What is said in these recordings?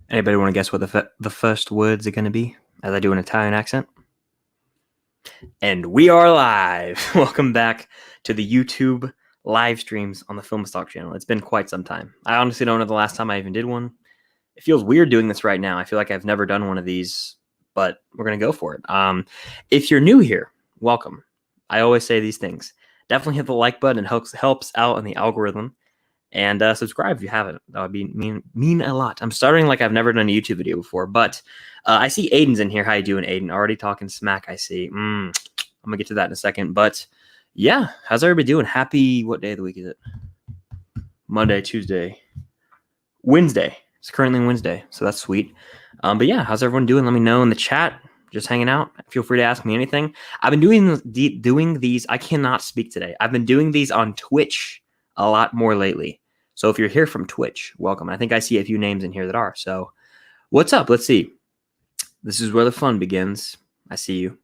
Anybody want to guess what the first words are going to be as I do an Italian accent? And we are live. Welcome back to the YouTube live streams on the Film Stock channel. It's been quite some time. I honestly don't know the last time I even did one. It feels weird doing this right now. I feel like I've never done one of these, but we're going to go for it. If you're new here, welcome. I always say these things. Definitely hit the like button. It helps out in the algorithm. And subscribe if you haven't. That would mean a lot. I'm starting like I've never done a YouTube video before, but I see Aiden's in here. How you doing, Aiden? Already talking smack, I see. I'm going to get to that in a second. But yeah, how's everybody doing? Happy, what day of the week is it? Monday, Tuesday, Wednesday. It's currently Wednesday, so that's sweet. But yeah, how's everyone doing? Let me know in the chat. Just hanging out. Feel free to ask me anything. I've been doing these. I cannot speak today. I've been doing these on Twitch a lot more lately. So if you're here from Twitch, welcome. I think I see a few names in here that are. So what's up? Let's see. This is where the fun begins. I see you.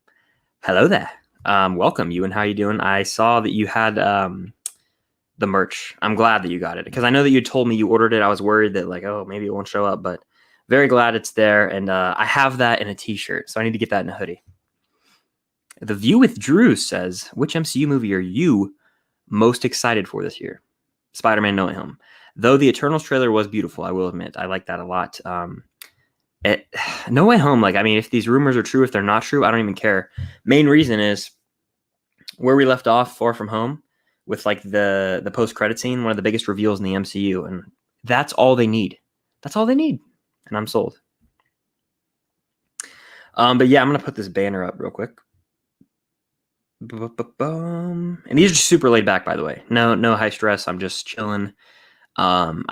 Hello there. Welcome, you, and how you doing? I saw that you had the merch. I'm glad that you got it because I know that you told me you ordered it. I was worried that like, oh, maybe it won't show up, but very glad it's there. And I have that in a t-shirt, so I need to get that in a hoodie. The View with Drew says, which MCU movie are you most excited for this year? Spider-Man No Way Home. Though the Eternals trailer was beautiful, I will admit. I like that a lot. No Way Home, like, I mean, if these rumors are true, if they're not true, I don't even care. Main reason is where we left off, Far From Home, with like the post-credit scene, one of the biggest reveals in the MCU, and that's all they need. That's all they need. And I'm sold. But yeah, I'm going to put this banner up real quick. And these are super laid back, by the way. No high stress. I'm just chilling. I'm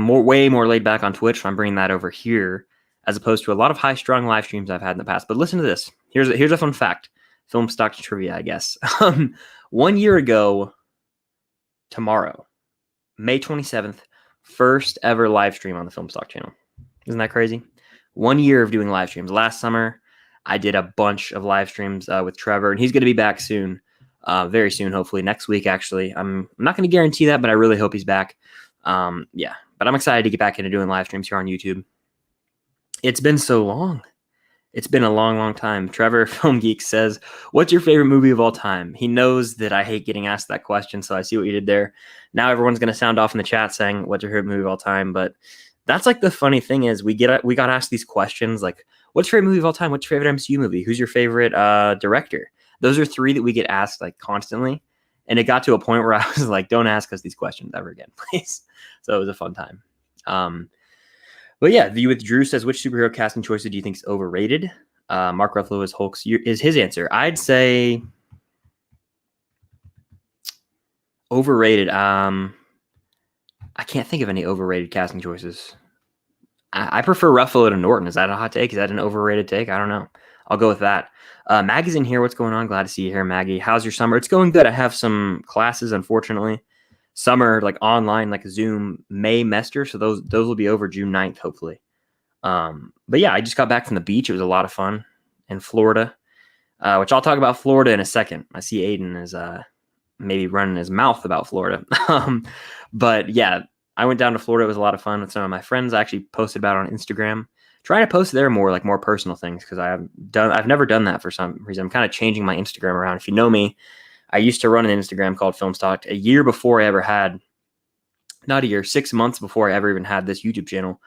way more laid back on Twitch. So I'm bringing that over here as opposed to a lot of high strung live streams I've had in the past. But listen to this. Here's a fun fact. Film stock trivia, I guess. 1 year ago, tomorrow, May 27th, first ever live stream on the Film Stock channel. Isn't that crazy? 1 year of doing live streams. Last summer, I did a bunch of live streams with Trevor, and he's going to be back soon, very soon, hopefully next week. Actually, I'm not going to guarantee that, but I really hope he's back. Yeah, but I'm excited to get back into doing live streams here on YouTube. It's been so long. It's been a long, long time. Trevor Film Geek says, "What's your favorite movie of all time?" He knows that I hate getting asked that question, so I see what you did there. Now everyone's going to sound off in the chat saying, "What's your favorite movie of all time?" But that's like the funny thing is we got asked these questions like, what's your favorite movie of all time? What's your favorite MCU movie? Who's your favorite director? Those are three that we get asked like constantly. And it got to a point where I was like, don't ask us these questions ever again, please. So it was a fun time. But yeah, View with Drew says, which superhero casting choices do you think is overrated? Mark Ruffalo as Hulk is his answer. I'd say overrated. I can't think of any overrated casting choices. I prefer Ruffalo to Norton. Is that a hot take? Is that an overrated take? I don't know. I'll go with that. Maggie's in here. What's going on? Glad to see you here, Maggie. How's your summer? It's going good. I have some classes, unfortunately. Summer, like online, like Zoom May semester. So those will be over June 9th, hopefully. But yeah, I just got back from the beach. It was a lot of fun in Florida, which I'll talk about Florida in a second. I see Aiden is maybe running his mouth about Florida. But yeah, I went down to Florida. It was a lot of fun with some of my friends. I actually posted about it on Instagram. Trying to post there more personal things because I've never done that for some reason. I'm kind of changing my Instagram around. If you know me, I used to run an Instagram called Film Stock a year before I ever had, not a year, 6 months before I ever even had this YouTube channel.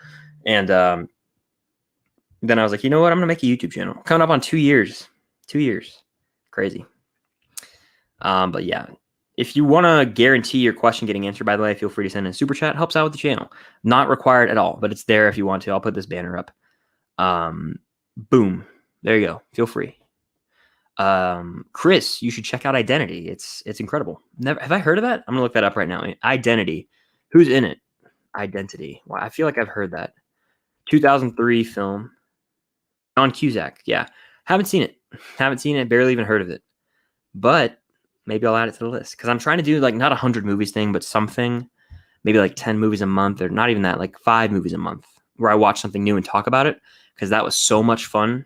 And then I was like, you know what? I'm going to make a YouTube channel. Coming up on 2 years. 2 years. Crazy. But yeah. If you want to guarantee your question getting answered, by the way, feel free to send in a super chat. Helps out with the channel. Not required at all, but it's there if you want to. I'll put this banner up. Boom. There you go. Feel free. Chris, you should check out Identity. It's incredible. Never have I heard of that? I'm gonna look that up right now. Identity. Who's in it? Identity. Well, I feel like I've heard that. 2003 film. John Cusack. Yeah. Haven't seen it. Barely even heard of it. But maybe I'll add it to the list because I'm trying to do like not 100 movies thing, but something, maybe like 10 movies a month or not even that, like 5 movies a month where I watch something new and talk about it because that was so much fun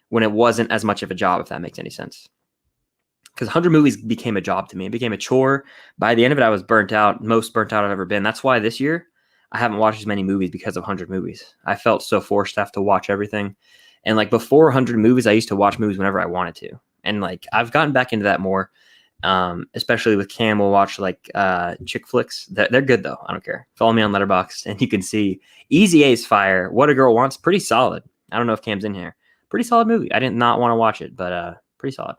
when it wasn't as much of a job, if that makes any sense. Because 100 movies became a job to me. It became a chore. By the end of it, I was burnt out, most burnt out I've ever been. That's why this year I haven't watched as many movies because of 100 movies. I felt so forced to have to watch everything. And like before 100 movies, I used to watch movies whenever I wanted to. And like I've gotten back into that more, especially with Cam. We'll watch like chick flicks. They're good though. I don't care. Follow me on Letterboxd and you can see Easy A's Fire. What a Girl Wants. Pretty solid. I don't know if Cam's in here. Pretty solid movie. I did not want to watch it, but pretty solid.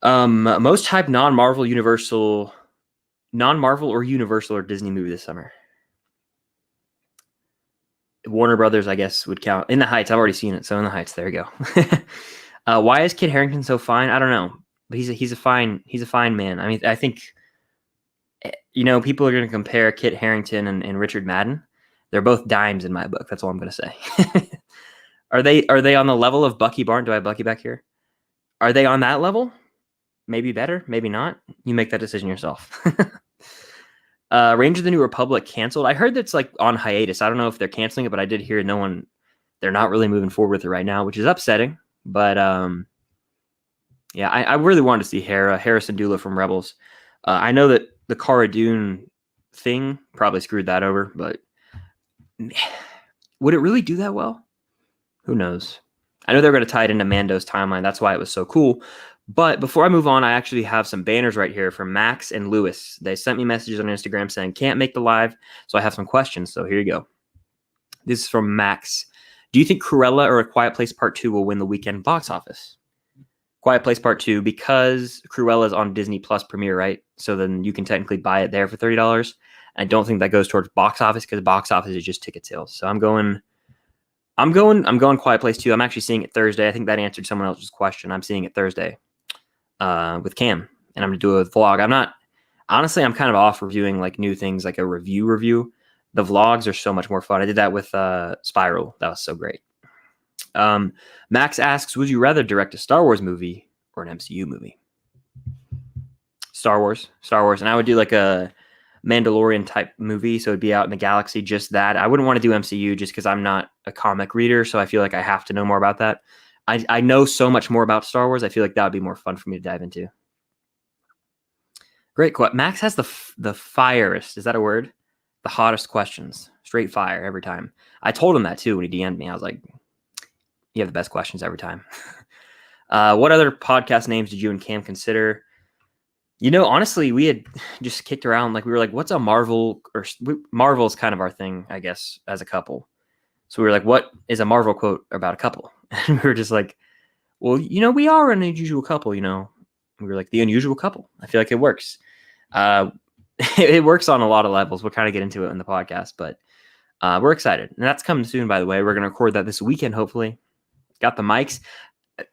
Most hyped non-Marvel or Universal or Disney movie this summer. Warner Brothers, I guess, would count. In the Heights, I've already seen it. So In the Heights, there you go. Why is Kit Harington so fine? I don't know, but he's a fine man. I mean, I think people are going to compare Kit Harington and Richard Madden. They're both dimes in my book. That's all I'm going to say. Are they on the level of Bucky Barnes? Do I have Bucky back here? Are they on that level? Maybe better, maybe not. You make that decision yourself. Rangers of the New Republic canceled. I heard that's like on hiatus. I don't know if they're canceling it, but I did hear they're not really moving forward with it right now, which is upsetting. But yeah, I really wanted to see Harrison Dula from Rebels. I know that the Cara Dune thing probably screwed that over, but would it really do that well? Who knows? I know they're going to tie it into Mando's timeline. That's why it was so cool. But before I move on, I actually have some banners right here from Max and Lewis. They sent me messages on Instagram saying, can't make the live, so I have some questions. So here you go. This is from Max. Do you think Cruella or A Quiet Place Part 2 will win the weekend box office? Quiet Place Part 2, because Cruella is on Disney Plus Premiere, right? So then you can technically buy it there for $30. I don't think that goes towards box office because box office is just ticket sales. So I'm going Quiet Place 2. I'm actually seeing it Thursday. I think that answered someone else's question. I'm seeing it Thursday. With Cam, and I'm gonna do a vlog. I'm kind of off reviewing like new things, like a review. The vlogs are so much more fun. I did that with Spiral. That was so great. Max asks, would you rather direct a Star Wars movie or an MCU movie? Star Wars, and I would do like a Mandalorian type movie, so it'd be out in the galaxy, just that. I wouldn't want to do MCU just because I'm not a comic reader, so I feel like I have to know more about that. I know so much more about Star Wars. I feel like that would be more fun for me to dive into. Great question. Max has the firest. Is that a word? The hottest questions. Straight fire every time. I told him that too when he DM'd me. I was like, you have the best questions every time. What other podcast names did you and Cam consider? Honestly, we had just kicked around. Like we were like, what's a Marvel? Marvel is kind of our thing, I guess, as a couple. So we were like, what is a Marvel quote about a couple? And we were just like, well, we are an unusual couple, We were like, the unusual couple. I feel like it works. It works on a lot of levels. We'll kind of get into it in the podcast, but we're excited. And that's coming soon, by the way. We're going to record that this weekend, hopefully. Got the mics.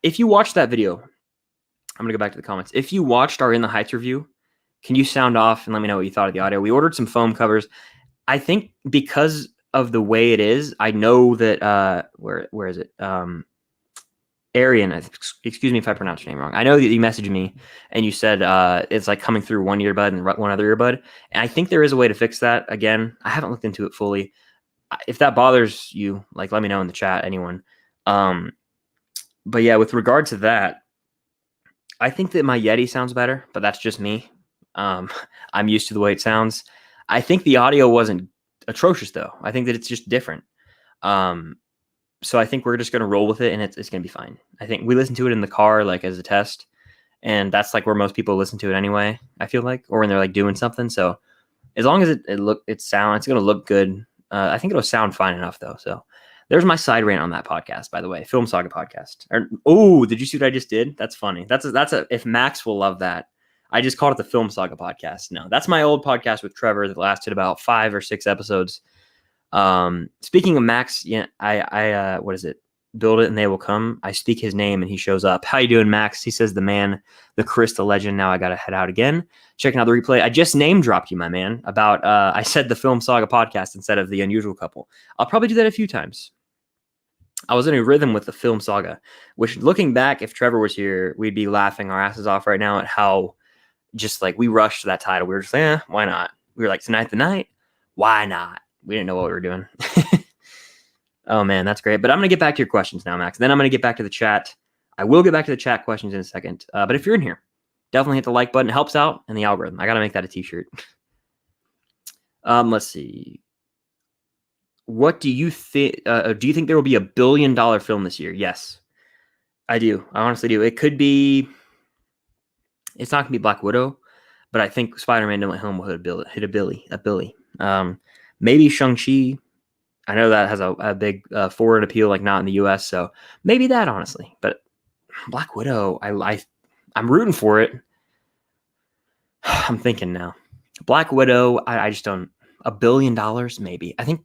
If you watched that video, I'm going to go back to the comments. If you watched our In the Heights review, can you sound off and let me know what you thought of the audio? We ordered some foam covers. I think because of the way it is, I know that where is it? Arian, excuse me if I pronounced your name wrong. I know that you messaged me and you said it's like coming through one earbud and one other earbud. And I think there is a way to fix that. Again, I haven't looked into it fully. If that bothers you, like let me know in the chat, anyone. But yeah, with regard to that, I think that my Yeti sounds better, but that's just me. I'm used to the way it sounds. I think the audio wasn't atrocious though. I think that it's just different. So I think we're just going to roll with it and it's going to be fine. I think we listened to it in the car, like as a test, and that's like where most people listen to it anyway, I feel like, or when they're like doing something. So as long as it's going to look good. I think it'll sound fine enough though. So there's my side rant on that podcast, by the way, Film Saga podcast. Did you see what I just did? That's funny. If Max will love that. I just called it the Film Saga podcast. No, that's my old podcast with Trevor that lasted about 5 or 6 episodes. Speaking of Max, yeah, I what is it? Build it and they will come. I speak his name and he shows up. How you doing, Max? He says, the man, the Chris, the legend. Now I got to head out again. Checking out the replay. I just name dropped you, my man, about, I said the Film Saga podcast instead of the Unusual Couple. I'll probably do that a few times. I was in a rhythm with the Film Saga, which looking back, if Trevor was here, we'd be laughing our asses off right now at how just like we rushed to that title. We were just like, why not? We were like, tonight the night. Why not? We didn't know what we were doing. Oh, man, that's great. But I'm going to get back to your questions now, Max. Then I'm going to get back to the chat. I will get back to the chat questions in a second. But if you're in here, definitely hit the like button. It helps out in the algorithm. I got to make that a t-shirt. Let's see. What do you think? Do you think there will be a $1 billion film this year? Yes, I do. I honestly do. It could be. It's not gonna be Black Widow, but I think Spider-Man: No Way Home will hit a Billy. Maybe Shang-Chi. I know that has a big foreign appeal, like not in the U.S. So maybe that, honestly. But Black Widow, I'm rooting for it. I'm thinking now. Black Widow, I just don't. $1 billion, maybe. I think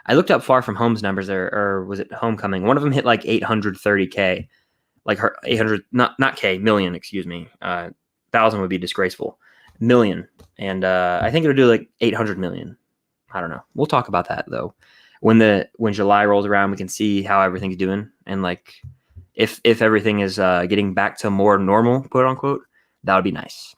I looked up Far From Home's numbers there, or was it Homecoming? One of them hit like 830K, like her 800, not K, million, excuse me. 1,000 would be disgraceful. Million. And I think it'll do like 800 million. I don't know. We'll talk about that though. When July rolls around, we can see how everything's doing, and like if everything is getting back to more normal, quote unquote, that would be nice.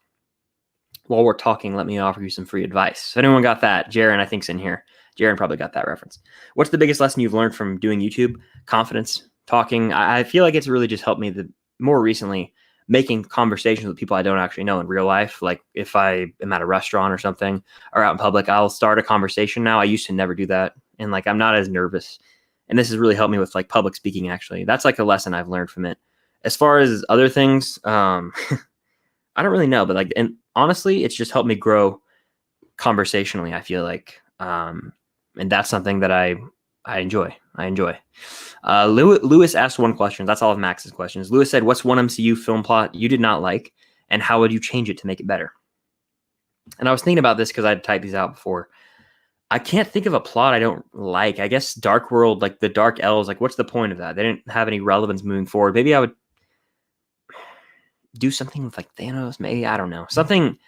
While we're talking, let me offer you some free advice. If anyone got that, Jaren, I think's in here. Jaren probably got that reference. What's the biggest lesson you've learned from doing YouTube? Confidence, talking. I feel like it's really just helped me more recently making conversations with people I don't actually know in real life. Like if I am at a restaurant or something or out in public, I'll start a conversation now. I used to never do that. And like, I'm not as nervous. And this has really helped me with like public speaking, actually. That's like a lesson I've learned from it. As far as other things, I don't really know, but like, and honestly, it's just helped me grow conversationally, I feel like. And that's something that I enjoy. Lewis asked one question. That's all of Max's questions. Lewis said, what's one MCU film plot you did not like, and how would you change it to make it better? And I was thinking about this because I'd typed these out before. I can't think of a plot I don't like. I guess Dark World, like the Dark Elves, like what's the point of that? They didn't have any relevance moving forward. Maybe I would do something with like Thanos, maybe. I don't know. Something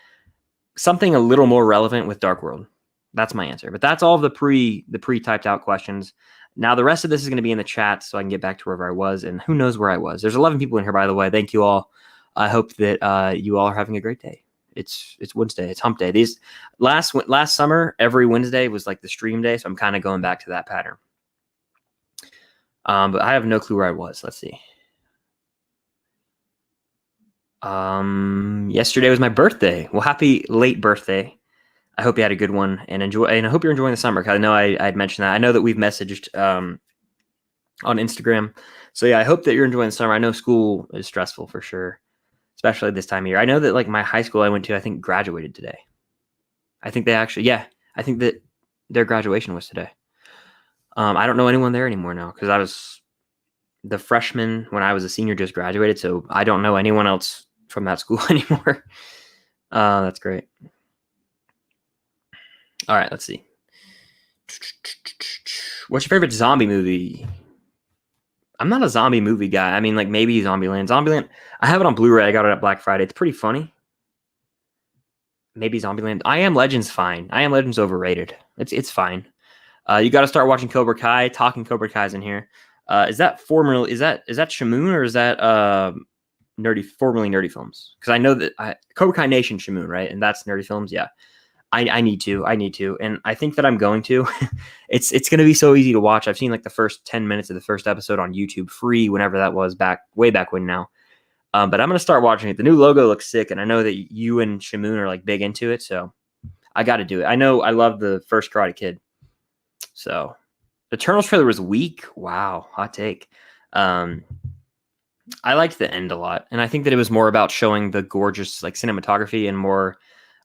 a little more relevant with Dark World. That's my answer. But that's all of the pre-typed out questions. Now the rest of this is going to be in the chat so I can get back to wherever I was, and who knows where I was. There's 11 people in here, by the way. Thank you all. I hope that you all are having a great day. It's Wednesday. It's hump day. These last summer, every Wednesday was like the stream day, so I'm kind of going back to that pattern. But I have no clue where I was. Let's see. Yesterday was my birthday. Well, happy late birthday. I hope you had a good one and enjoy. And I hope you're enjoying the summer. Cause I know I'd mentioned that. I know that we've messaged on Instagram. So yeah, I hope that you're enjoying the summer. I know school is stressful for sure, especially this time of year. I know that like my high school I went to, I think graduated today. I think they actually, I think that their graduation was today. I don't know anyone there anymore now because I was the freshman when I was a senior, just graduated. So I don't know anyone else from that school anymore. That's great. All right, let's see. What's your favorite zombie movie? I'm not a zombie movie guy. I mean, like maybe Zombieland. Zombieland, I have it on Blu-ray. I got it at Black Friday. It's pretty funny. Maybe Zombieland. I Am Legend's fine. I Am Legend's overrated. It's fine. You got to start watching Cobra Kai. Talking Cobra Kai's in here. Is that formerly? Is that Shamoon or is that formerly Nerdy Films? Because I know that Cobra Kai Nation Shamoon, right? And that's Nerdy Films. Yeah. I need to, and I think that I'm going to. It's going to be so easy to watch. I've seen like the first 10 minutes of the first episode on YouTube, free whenever that was, way back when now. But I'm going to start watching it. The new logo looks sick, and I know that you and Shamoon are like big into it, so I got to do it. I know I love the first Karate Kid, so the Eternals trailer was weak. Wow, hot take. I liked the end a lot, and I think that it was more about showing the gorgeous like cinematography and more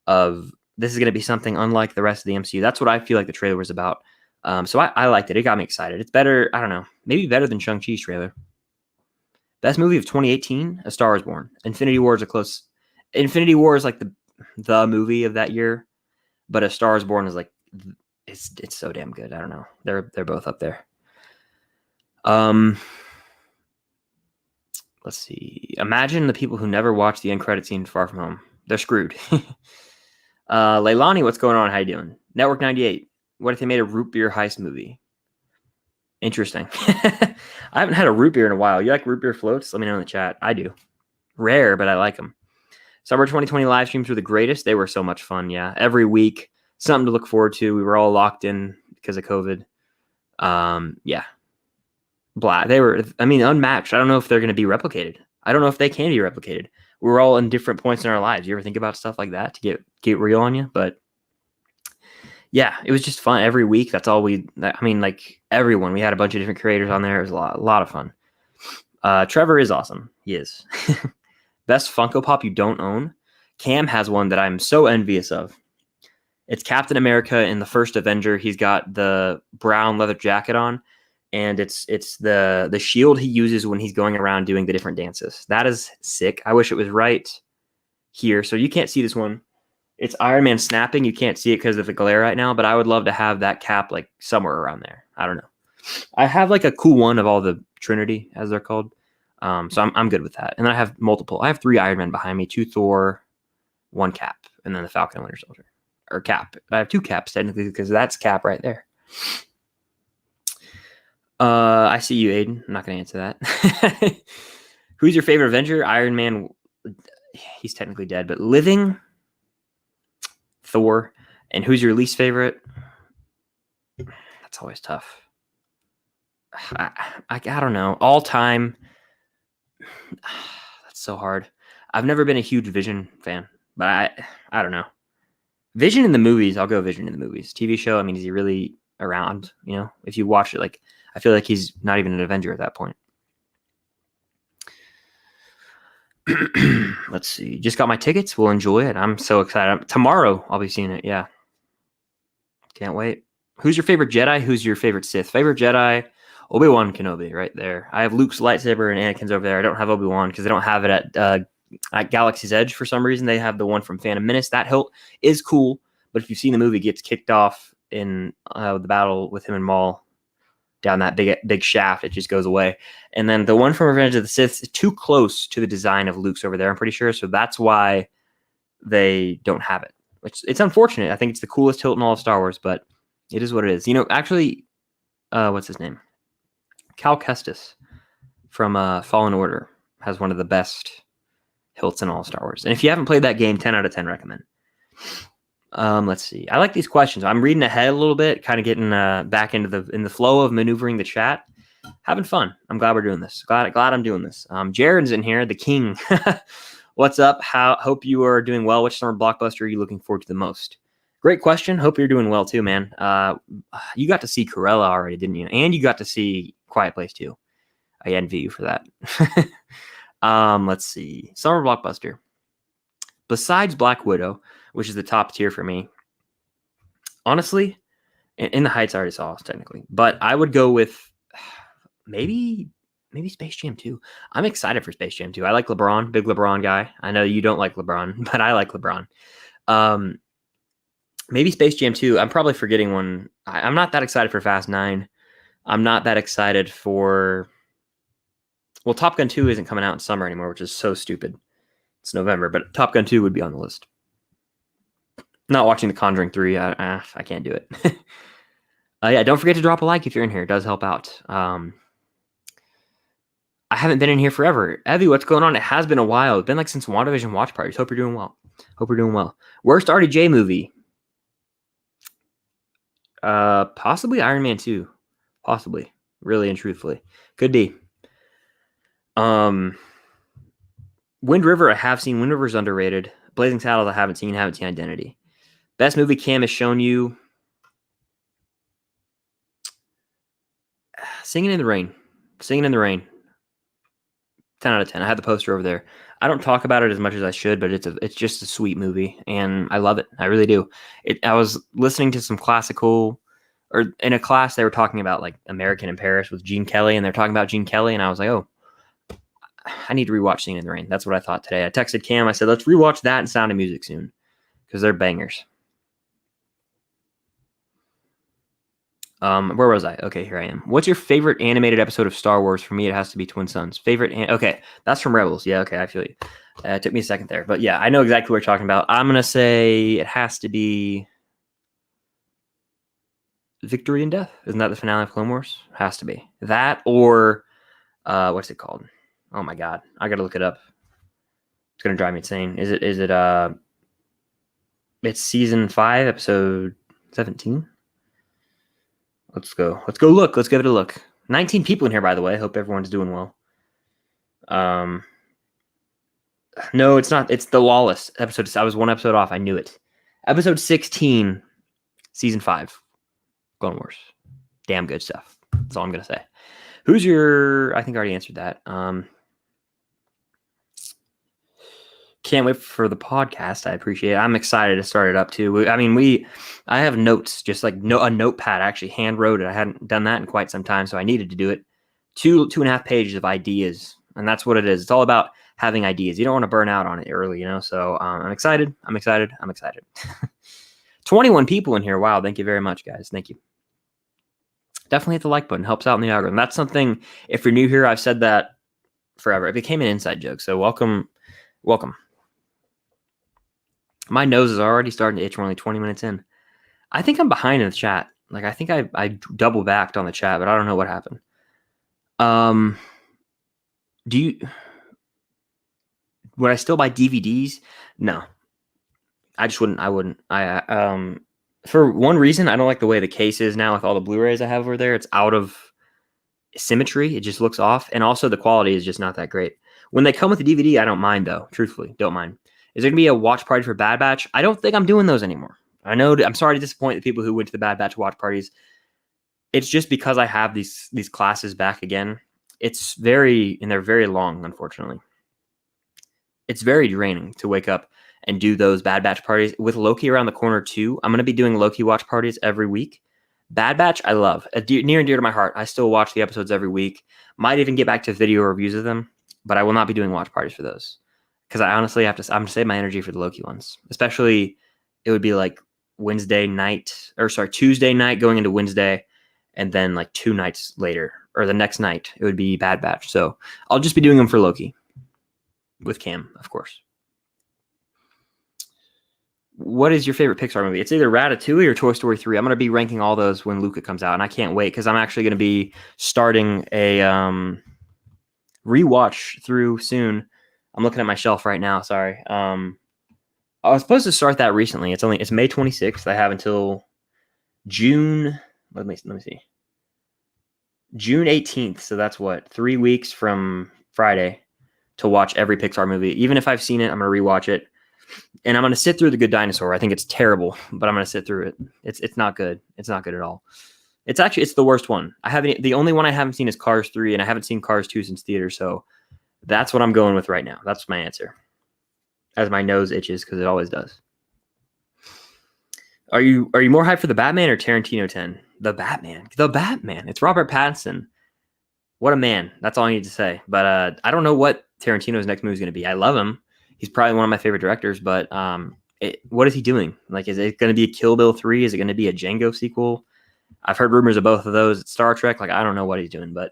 of this is going to be something unlike the rest of the MCU. That's what I feel like the trailer was about. So I liked it. It got me excited. It's better. I don't know. Maybe better than Shang-Chi's trailer. Best movie of 2018, A Star Is Born. Infinity War is Infinity War is like the movie of that year, but A Star Is Born is like it's so damn good. I don't know. They're both up there. Let's see. Imagine the people who never watched the end credit scene Far From Home. They're screwed. Leilani, what's going on? How you doing? Network 98. What if they made a root beer heist movie? Interesting. I haven't had a root beer in a while. You like root beer floats? Let me know in the chat. I do. Rare, but I like them. Summer 2020 live streams were the greatest. They were so much fun. Yeah. Every week, something to look forward to. We were all locked in because of COVID. Yeah. They were, unmatched. I don't know if they're going to be replicated. I don't know if they can be replicated. We're all in different points in our lives. You ever think about stuff like that to get real on you? But yeah, it was just fun every week. That's all like everyone. We had a bunch of different creators on there. It was a lot of fun. Trevor is awesome. He is. Best Funko Pop you don't own. Cam has one that I'm so envious of. It's Captain America in the first Avenger. He's got the brown leather jacket on, and it's the shield he uses when he's going around doing the different dances. That is sick. I wish it was right here. So you can't see this one. It's Iron Man snapping. You can't see it because of the glare right now, but I would love to have that cap like somewhere around there. I don't know. I have like a cool one of all the Trinity, as they're called. So I'm good with that. And then I have multiple. I have 3 Iron Men behind me, 2 Thor, 1 Cap, and then the Falcon and Winter Soldier. Or Cap. I have 2 Caps technically because that's Cap right there. I see you, Aiden. I'm not going to answer that. Who's your favorite Avenger? Iron Man. He's technically dead, but living, Thor. And who's your least favorite? That's always tough. I don't know. All time. That's so hard. I've never been a huge Vision fan, but I don't know. Vision in the movies, I'll go Vision in the movies. TV show, I mean, is he really around? You know, if you watch it, like, I feel like he's not even an Avenger at that point. Let's see. Just got my tickets. We'll enjoy it. I'm so excited. Tomorrow, I'll be seeing it. Yeah. Can't wait. Who's your favorite Jedi? Who's your favorite Sith? Favorite Jedi? Obi-Wan Kenobi right there. I have Luke's lightsaber and Anakin's over there. I don't have Obi-Wan because they don't have it at Galaxy's Edge for some reason. They have the one from Phantom Menace. That hilt is cool, but if you've seen the movie, it gets kicked off in the battle with him and Maul down that big shaft. It just goes away. And then the one from Revenge of the Sith is too close to the design of Luke's over there, I'm pretty sure. So that's why they don't have it, which it's unfortunate. I think it's the coolest hilt in all of Star Wars, but it is what it is. You know, actually, what's his name? Cal Kestis from Fallen Order has one of the best hilts in all Star Wars. And if you haven't played that game, 10 out of 10 recommend. Let's see. I like these questions. I'm reading ahead a little bit, kind of getting back into the flow of maneuvering the chat. Having fun. I'm glad we're doing this. Glad I'm doing this. Jared's in here, the king. What's up? Hope you are doing well. Which summer blockbuster are you looking forward to the most? Great question. Hope you're doing well too, man. You got to see Cruella already, didn't you? And you got to see Quiet Place too. I envy you for that. Let's see. Summer blockbuster. Besides Black Widow, which is the top tier for me, honestly, In the Heights I already saw technically, but I would go with maybe Space Jam 2. I'm excited for Space Jam 2. I like LeBron, big LeBron guy. I know you don't like LeBron, but I like LeBron. Maybe Space Jam 2. I'm probably forgetting one. I'm not that excited for Fast 9. I'm not that excited for... Well, Top Gun 2 isn't coming out in summer anymore, which is so stupid. It's November, but Top Gun 2 would be on the list. Not watching The Conjuring 3. I can't do it. Yeah, don't forget to drop a like if you're in here. It does help out. I haven't been in here forever. Evie, what's going on? It has been a while. It's been like since WandaVision watch parties. Hope you're doing well. Worst RDJ movie? Possibly Iron Man 2. Possibly. Really and truthfully. Could be. Wind River, I have seen. Wind River's underrated. Blazing Saddles, I haven't seen Identity. Best movie Cam has shown you. Singing in the Rain. 10 out of 10. I had the poster over there. I don't talk about it as much as I should, but it's just a sweet movie, and I love it. I really do. I was listening to some classical, or in a class they were talking about like American in Paris with Gene Kelly, and they're talking about Gene Kelly, and I was like, oh, I need to rewatch Singing in the Rain. That's what I thought today. I texted Cam. I said, let's rewatch that and Sound of Music soon, because they're bangers. Where was I? Okay, here I am. What's your favorite animated episode of Star Wars? For me, it has to be Twin Suns. Okay, that's from Rebels. Yeah, okay, I feel you. It took me a second there, but yeah, I know exactly what you're talking about. I'm gonna say it has to be Victory and Death. Isn't that the finale of Clone Wars? Has to be that, or what's it called? Oh my god, I gotta look it up. It's gonna drive me insane. Is it? It's season 5, episode 17. Let's go look. Let's give it a look. 19 people in here, by the way. Hope everyone's doing well. No, it's not. It's the Lawless episode. I was one episode off. I knew it. Episode 16, Season 5, Clone Wars. Damn good stuff. That's all I'm gonna say. Who's your? I think I already answered that. Can't wait for the podcast. I appreciate it. I'm excited to start it up too. I have notes, just like a notepad. I actually hand wrote it. I hadn't done that in quite some time, so I needed to do it. 2.5 pages of ideas, and that's what it is. It's all about having ideas. You don't want to burn out on it early, So I'm excited. 21 people in here. Wow, thank you very much, guys. Thank you. Definitely hit the like button. Helps out in the algorithm. That's something. If you're new here, I've said that forever. It became an inside joke. So welcome. My nose is already starting to itch. We're only 20 minutes in. I think I'm behind in the chat. Like, I think I double backed on the chat, but I don't know what happened. Would I still buy DVDs? No. I wouldn't. For one reason, I don't like the way the case is now with all the Blu-rays I have over there. It's out of symmetry. It just looks off. And also the quality is just not that great. When they come with the DVD, I don't mind though. Truthfully, don't mind. Is there going to be a watch party for Bad Batch? I don't think I'm doing those anymore. I know I'm sorry to disappoint the people who went to the Bad Batch watch parties. It's just because I have these classes back again. They're very long, unfortunately. It's very draining to wake up and do those Bad Batch parties. With Loki around the corner too, I'm going to be doing Loki watch parties every week. Bad Batch, I love. Near and dear to my heart. I still watch the episodes every week. Might even get back to video reviews of them, but I will not be doing watch parties for those. Because I honestly I'm going to save my energy for the Loki ones. Especially, it would be like Tuesday night going into Wednesday, and then like 2 nights later, or the next night, it would be Bad Batch. So I'll just be doing them for Loki. With Cam, of course. What is your favorite Pixar movie? It's either Ratatouille or Toy Story 3. I'm going to be ranking all those when Luca comes out, and I can't wait because I'm actually going to be starting a rewatch through soon. I'm looking at my shelf right now. Sorry. I was supposed to start that recently. It's May 26th. I have until June. Let me see. June 18th. So that's 3 weeks from Friday to watch every Pixar movie. Even if I've seen it, I'm going to rewatch it. And I'm going to sit through The Good Dinosaur. I think it's terrible, but I'm going to sit through it. It's not good. It's not good at all. It's the worst one. The only one I haven't seen is Cars 3, and I haven't seen Cars 2 since theater. So that's what I'm going with right now. That's my answer. As my nose itches, because it always does. Are you more hyped for the Batman or Tarantino 10? The Batman. It's Robert Pattinson. What a man. That's all I need to say. But I don't know what Tarantino's next movie is going to be. I love him. He's probably one of my favorite directors, but what is he doing? Like, is it going to be a Kill Bill 3? Is it going to be a Django sequel? I've heard rumors of both of those. It's Star Trek. Like, I don't know what he's doing, but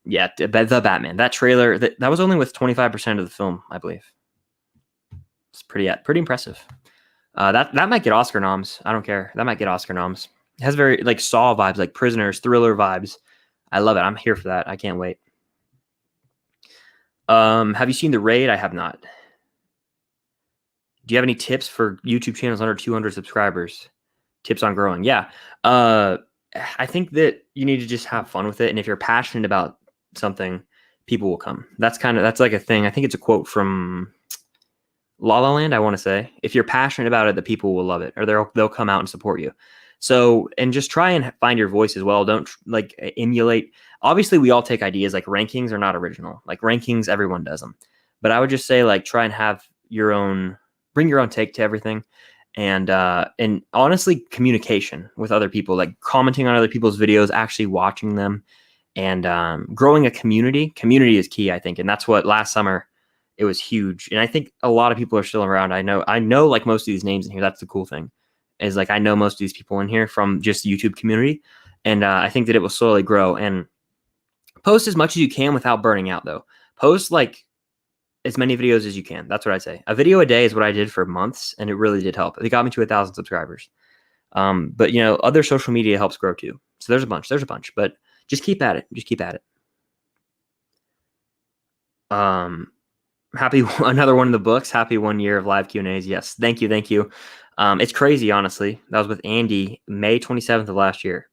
yeah, the Batman. That trailer, that was only with 25% of the film, I believe. It's pretty impressive. That might get Oscar noms. I don't care. That might get Oscar noms. It has very like Saw vibes, like Prisoners, thriller vibes. I love it. I'm here for that. I can't wait. Have you seen The Raid? I have not. Do you have any tips for YouTube channels under 200 subscribers? Tips on growing? Yeah. I think that you need to just have fun with it. And if you're passionate about something, people will come. That's like a thing. I think it's a quote from La La Land, I want to say. If you're passionate about it, the people will love it, or they'll come out and support you. So, and just try and find your voice as well. Don't like emulate. Obviously, we all take ideas. Like rankings are not original. Like rankings, everyone does them. But I would just say like try and have bring your own take to everything. And honestly, communication with other people, like commenting on other people's videos, actually watching them, and growing a community. Community is key, I think. And that's what last summer, it was huge. And I think a lot of people are still around. I know like most of these names in here. That's the cool thing. Is like I know most of these people in here from just the YouTube community, and I think that it will slowly grow. And post as much as you can without burning out, though. Post like as many videos as you can. That's what I'd say. A video a day is what I did for months, and it really did help. It got me to 1,000 subscribers. But other social media helps grow too. So there's a bunch, but just keep at it. Happy another one in the books. Happy 1 year of live Q&As. Yes, thank you. It's crazy, honestly. That was with Andy, May 27th of last year.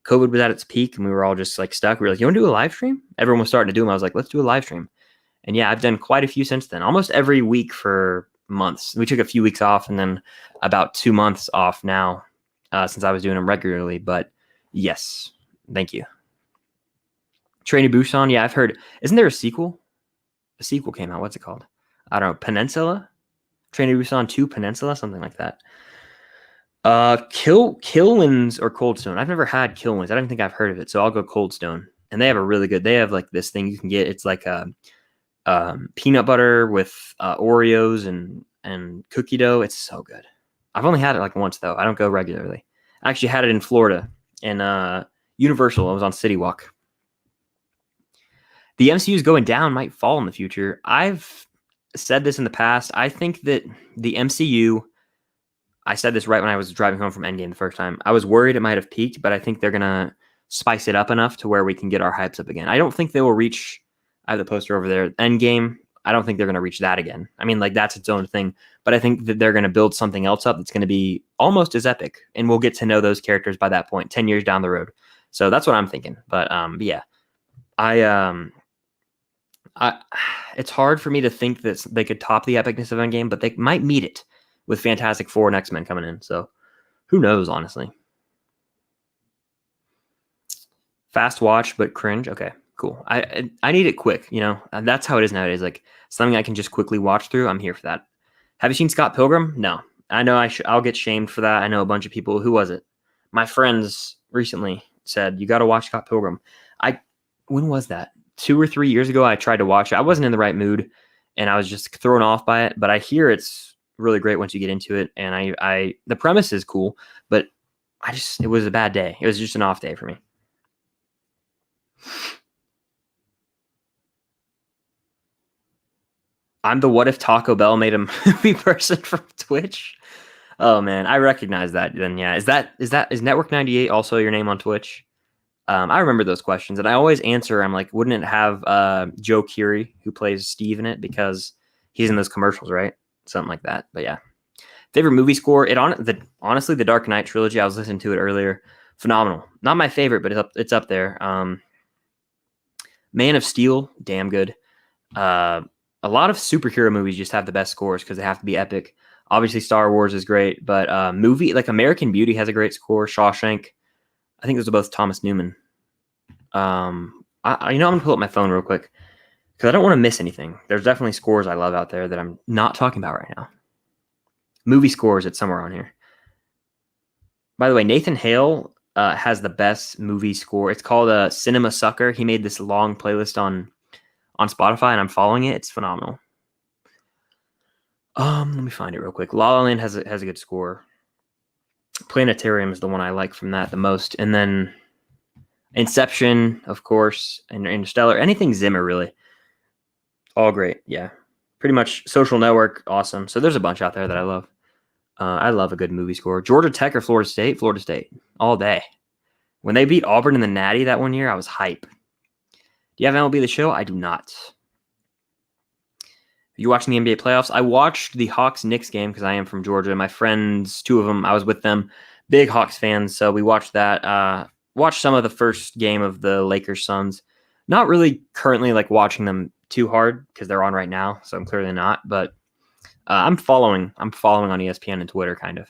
COVID was at its peak, and we were all just like stuck. We were like, "You want to do a live stream?" Everyone was starting to do them. I was like, "Let's do a live stream." And yeah, I've done quite a few since then. Almost every week for months. We took a few weeks off, and then about 2 months off now since I was doing them regularly. But yes, thank you. Train to Busan. Yeah, I've heard. Isn't there a sequel? A sequel came out. What's it called? I don't know. Peninsula. Train to Busan 2 Peninsula, something like that. Killwinds or Cold Stone. I've never had Killwinds. I don't think I've heard of it, so I'll go Cold Stone. And they have a really good. They have like this thing you can get. It's like a peanut butter with Oreos and cookie dough. It's so good. I've only had it like once though. I don't go regularly. I actually had it in Florida in Universal. I was on City Walk. The MCU's going down might fall in the future. I've said this in the past. I think that the MCU. I said this right when I was driving home from Endgame the first time. I was worried it might have peaked, but I think they're gonna spice it up enough to where we can get our hypes up again. I don't think they will reach. I have the poster over there. Endgame. I don't think they're gonna reach that again. I mean, like that's its own thing. But I think that they're gonna build something else up that's gonna be almost as epic, and we'll get to know those characters by that point, 10 years down the road. So that's what I'm thinking. But yeah, I it's hard for me to think that they could top the epicness of Endgame, but they might meet it with Fantastic Four and X-Men coming in. So who knows, honestly. Fast watch, but cringe. Okay, cool. I need it quick, you know. And that's how it is nowadays. Like something I can just quickly watch through. I'm here for that. Have you seen Scott Pilgrim? No. I know I'll get shamed for that. I know a bunch of people. Who was it? My friends recently said, you got to watch Scott Pilgrim. When was that? 2 or 3 years ago, I tried to watch it. I wasn't in the right mood, and I was just thrown off by it. But I hear it's really great once you get into it, and I the premise is cool, but it was a bad day. It was just an off day for me. I'm the what if Taco Bell made a movie person from Twitch. Oh man, I recognize that. Then yeah, is Network 98 also your name on Twitch? I remember those questions, and I always answer. I'm like, wouldn't it have Joe Keery, who plays Steve, in it because he's in those commercials, right? Something like that. But yeah, favorite movie score. Honestly, the Dark Knight trilogy. I was listening to it earlier. Phenomenal. Not my favorite, but it's up there. Man of Steel, damn good. A lot of superhero movies just have the best scores because they have to be epic. Obviously, Star Wars is great, but movie like American Beauty has a great score. Shawshank. I think those are both Thomas Newman. I'm gonna pull up my phone real quick because I don't want to miss anything. There's definitely scores I love out there that I'm not talking about right now. Movie scores, it's somewhere on here. By the way, Nathan Hale has the best movie score. It's called Cinema Sucker. He made this long playlist on Spotify, and I'm following it. It's phenomenal. Let me find it real quick. La La Land has a good score. Planetarium is the one I like from that the most, and then Inception, of course, and Interstellar. Anything Zimmer, really. All great, yeah. Pretty much Social Network, awesome. So there's a bunch out there that I love. I love a good movie score. Georgia Tech or Florida State? Florida State, all day. When they beat Auburn in the Natty that one year, I was hype. Do you have MLB The Show? I do not. Are you watching the NBA playoffs? I watched the Hawks-Knicks game because I am from Georgia. My friends, 2 of them, I was with them. Big Hawks fans, so we watched that. Watched some of the first game of the Lakers-Suns. Not really currently like watching them too hard because they're on right now, so I'm clearly not. But I'm following on ESPN and Twitter, kind of.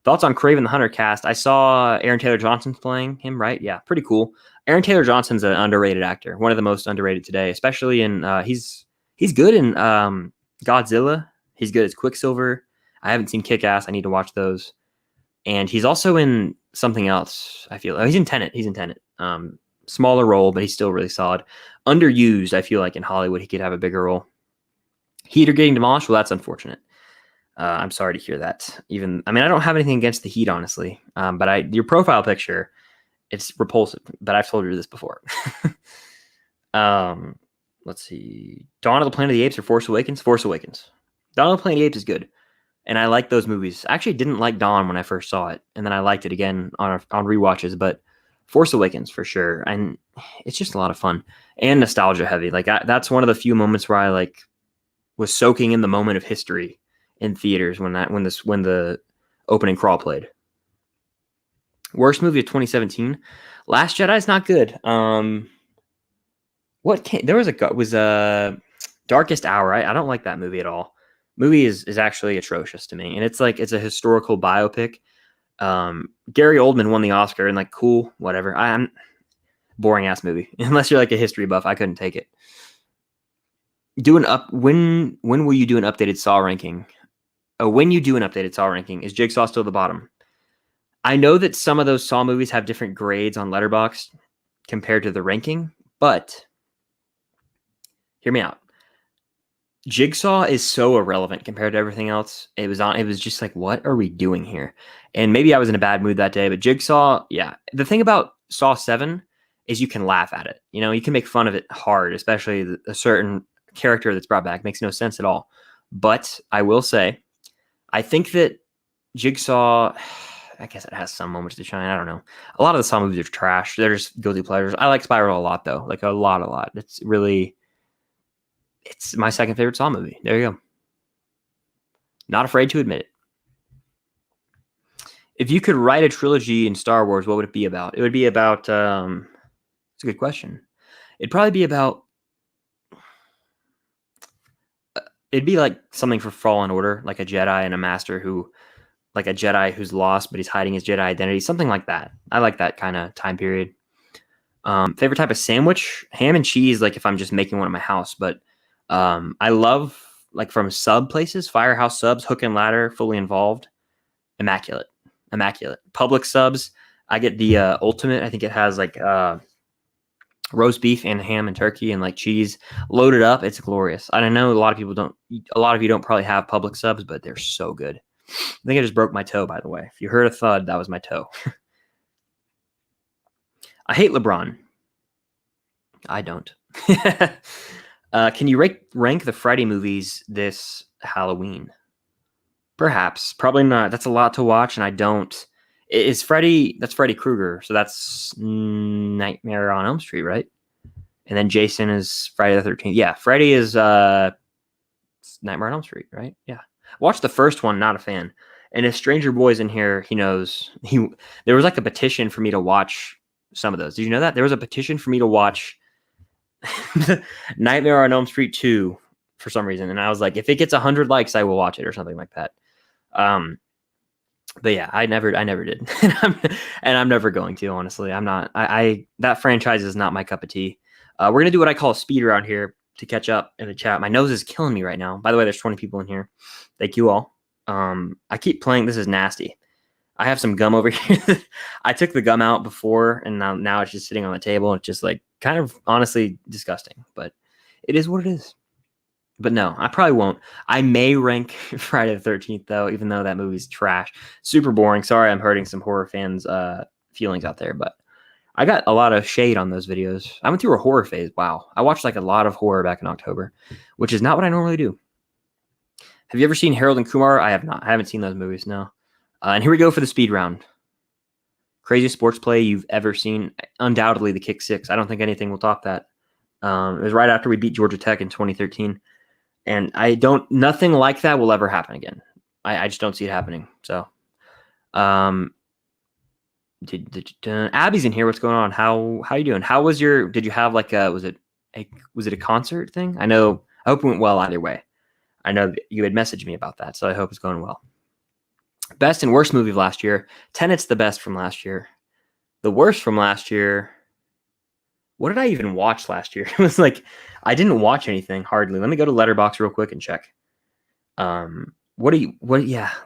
Thoughts on Kraven the Hunter cast? I saw Aaron Taylor Johnson's playing him, right? Yeah, pretty cool. Aaron Taylor Johnson's an underrated actor, one of the most underrated today, especially in he's good in Godzilla. He's good as Quicksilver. I haven't seen Kick-Ass. I need to watch those. And he's also in something else, I feel. He's in Tenet. Smaller role, but he's still really solid. Underused, I feel like, in Hollywood. He could have a bigger role. Heat are getting demolished? Well, that's unfortunate. I'm sorry to hear that. I don't have anything against the Heat, honestly. But your profile picture, it's repulsive. But I've told you this before. Let's see. Dawn of the Planet of the Apes or Force Awakens? Force Awakens. Dawn of the Planet of the Apes is good. And I like those movies. I actually didn't like Dawn when I first saw it. And then I liked it again on rewatches. But Force Awakens for sure. And it's just a lot of fun. And nostalgia heavy. Like that's one of the few moments where I was soaking in the moment of history in theaters when the opening crawl played. Worst movie of 2017? Last Jedi's not good. Was Darkest Hour. I don't like that movie at all. Movie is actually atrocious to me, and it's a historical biopic Gary Oldman won the Oscar, and like, cool, whatever. I'm boring ass movie. Unless you're like a history buff, I couldn't take it. When will you do an updated Saw ranking? Oh, when you do an updated Saw ranking, is Jigsaw still the bottom? I know that some of those Saw movies have different grades on Letterboxd compared to the ranking, but hear me out. Jigsaw is so irrelevant compared to everything else. It was just like, what are we doing here? And maybe I was in a bad mood that day, but Jigsaw, yeah. The thing about Saw 7 is you can laugh at it. You know, you can make fun of it hard, especially a certain character that's brought back. Makes no sense at all. But I will say, I think that Jigsaw, I guess it has some moments to shine. I don't know. A lot of the Saw movies are trash. They're just guilty pleasures. I like Spiral a lot, though. Like, a lot. It's my second favorite Saw movie. There you go. Not afraid to admit it. If you could write a trilogy in Star Wars, what would it be about? It would be about, it's a good question. It'd probably be about, it'd be like something for Fallen Order, like a Jedi and a Master like a Jedi who's lost, but he's hiding his Jedi identity, something like that. I like that kind of time period. Favorite type of sandwich? Ham and cheese, like if I'm just making one at my house, but I love, like, from sub places, Firehouse Subs, Hook and Ladder, Fully Involved, immaculate. Public subs, I get the ultimate. I think it has like roast beef and ham and turkey and like cheese loaded up. It's glorious. I know a lot of you don't probably have Public subs, but they're so good. I think I just broke my toe, by the way. If you heard a thud, that was my toe. I hate LeBron. I don't. Can you rank the Friday movies this Halloween? Perhaps. Probably not. That's a lot to watch, and I don't. That's Freddy Krueger, so that's Nightmare on Elm Street, right? And then Jason is Friday the 13th. Yeah, Freddy is Nightmare on Elm Street, right? Yeah. Watch the first one, not a fan. And if Stranger Boy's in here, he knows. There was like a petition for me to watch some of those. Did you know that? There was a petition for me to watch Nightmare on Elm Street 2 for some reason. And I was like, if it gets 100 likes, I will watch it or something like that. But yeah, I never did. and I'm never going to, honestly. I'm not, that franchise is not my cup of tea. We're going to do what I call a speed round here to catch up in the chat. My nose is killing me right now. By the way, there's 20 people in here. Thank you all. I keep playing. This is nasty. I have some gum over here. I took the gum out before, and now it's just sitting on the table. It's just like kind of honestly disgusting, but it is what it is. But no, I probably won't. I may rank Friday the 13th, though, even though that movie's trash. Super boring. Sorry, I'm hurting some horror fans' feelings out there, but I got a lot of shade on those videos. I went through a horror phase. Wow. I watched like a lot of horror back in October, which is not what I normally do. Have you ever seen Harold and Kumar? I have not. I haven't seen those movies, no. And here we go for the speed round. Craziest sports play you've ever seen? Undoubtedly the Kick Six. I don't think anything will top that. It was right after we beat Georgia Tech in 2013. And nothing like that will ever happen again. I just don't see it happening. So, Abby's in here. What's going on? How you doing? How was did you have like was it a concert thing? I hope it went well either way. I know that you had messaged me about that, so I hope it's going well. Best and worst movie of last year. Tenet's the best from last year. The worst from last year. What did I even watch last year? It was like, I didn't watch anything hardly. Let me go to Letterboxd real quick and check. The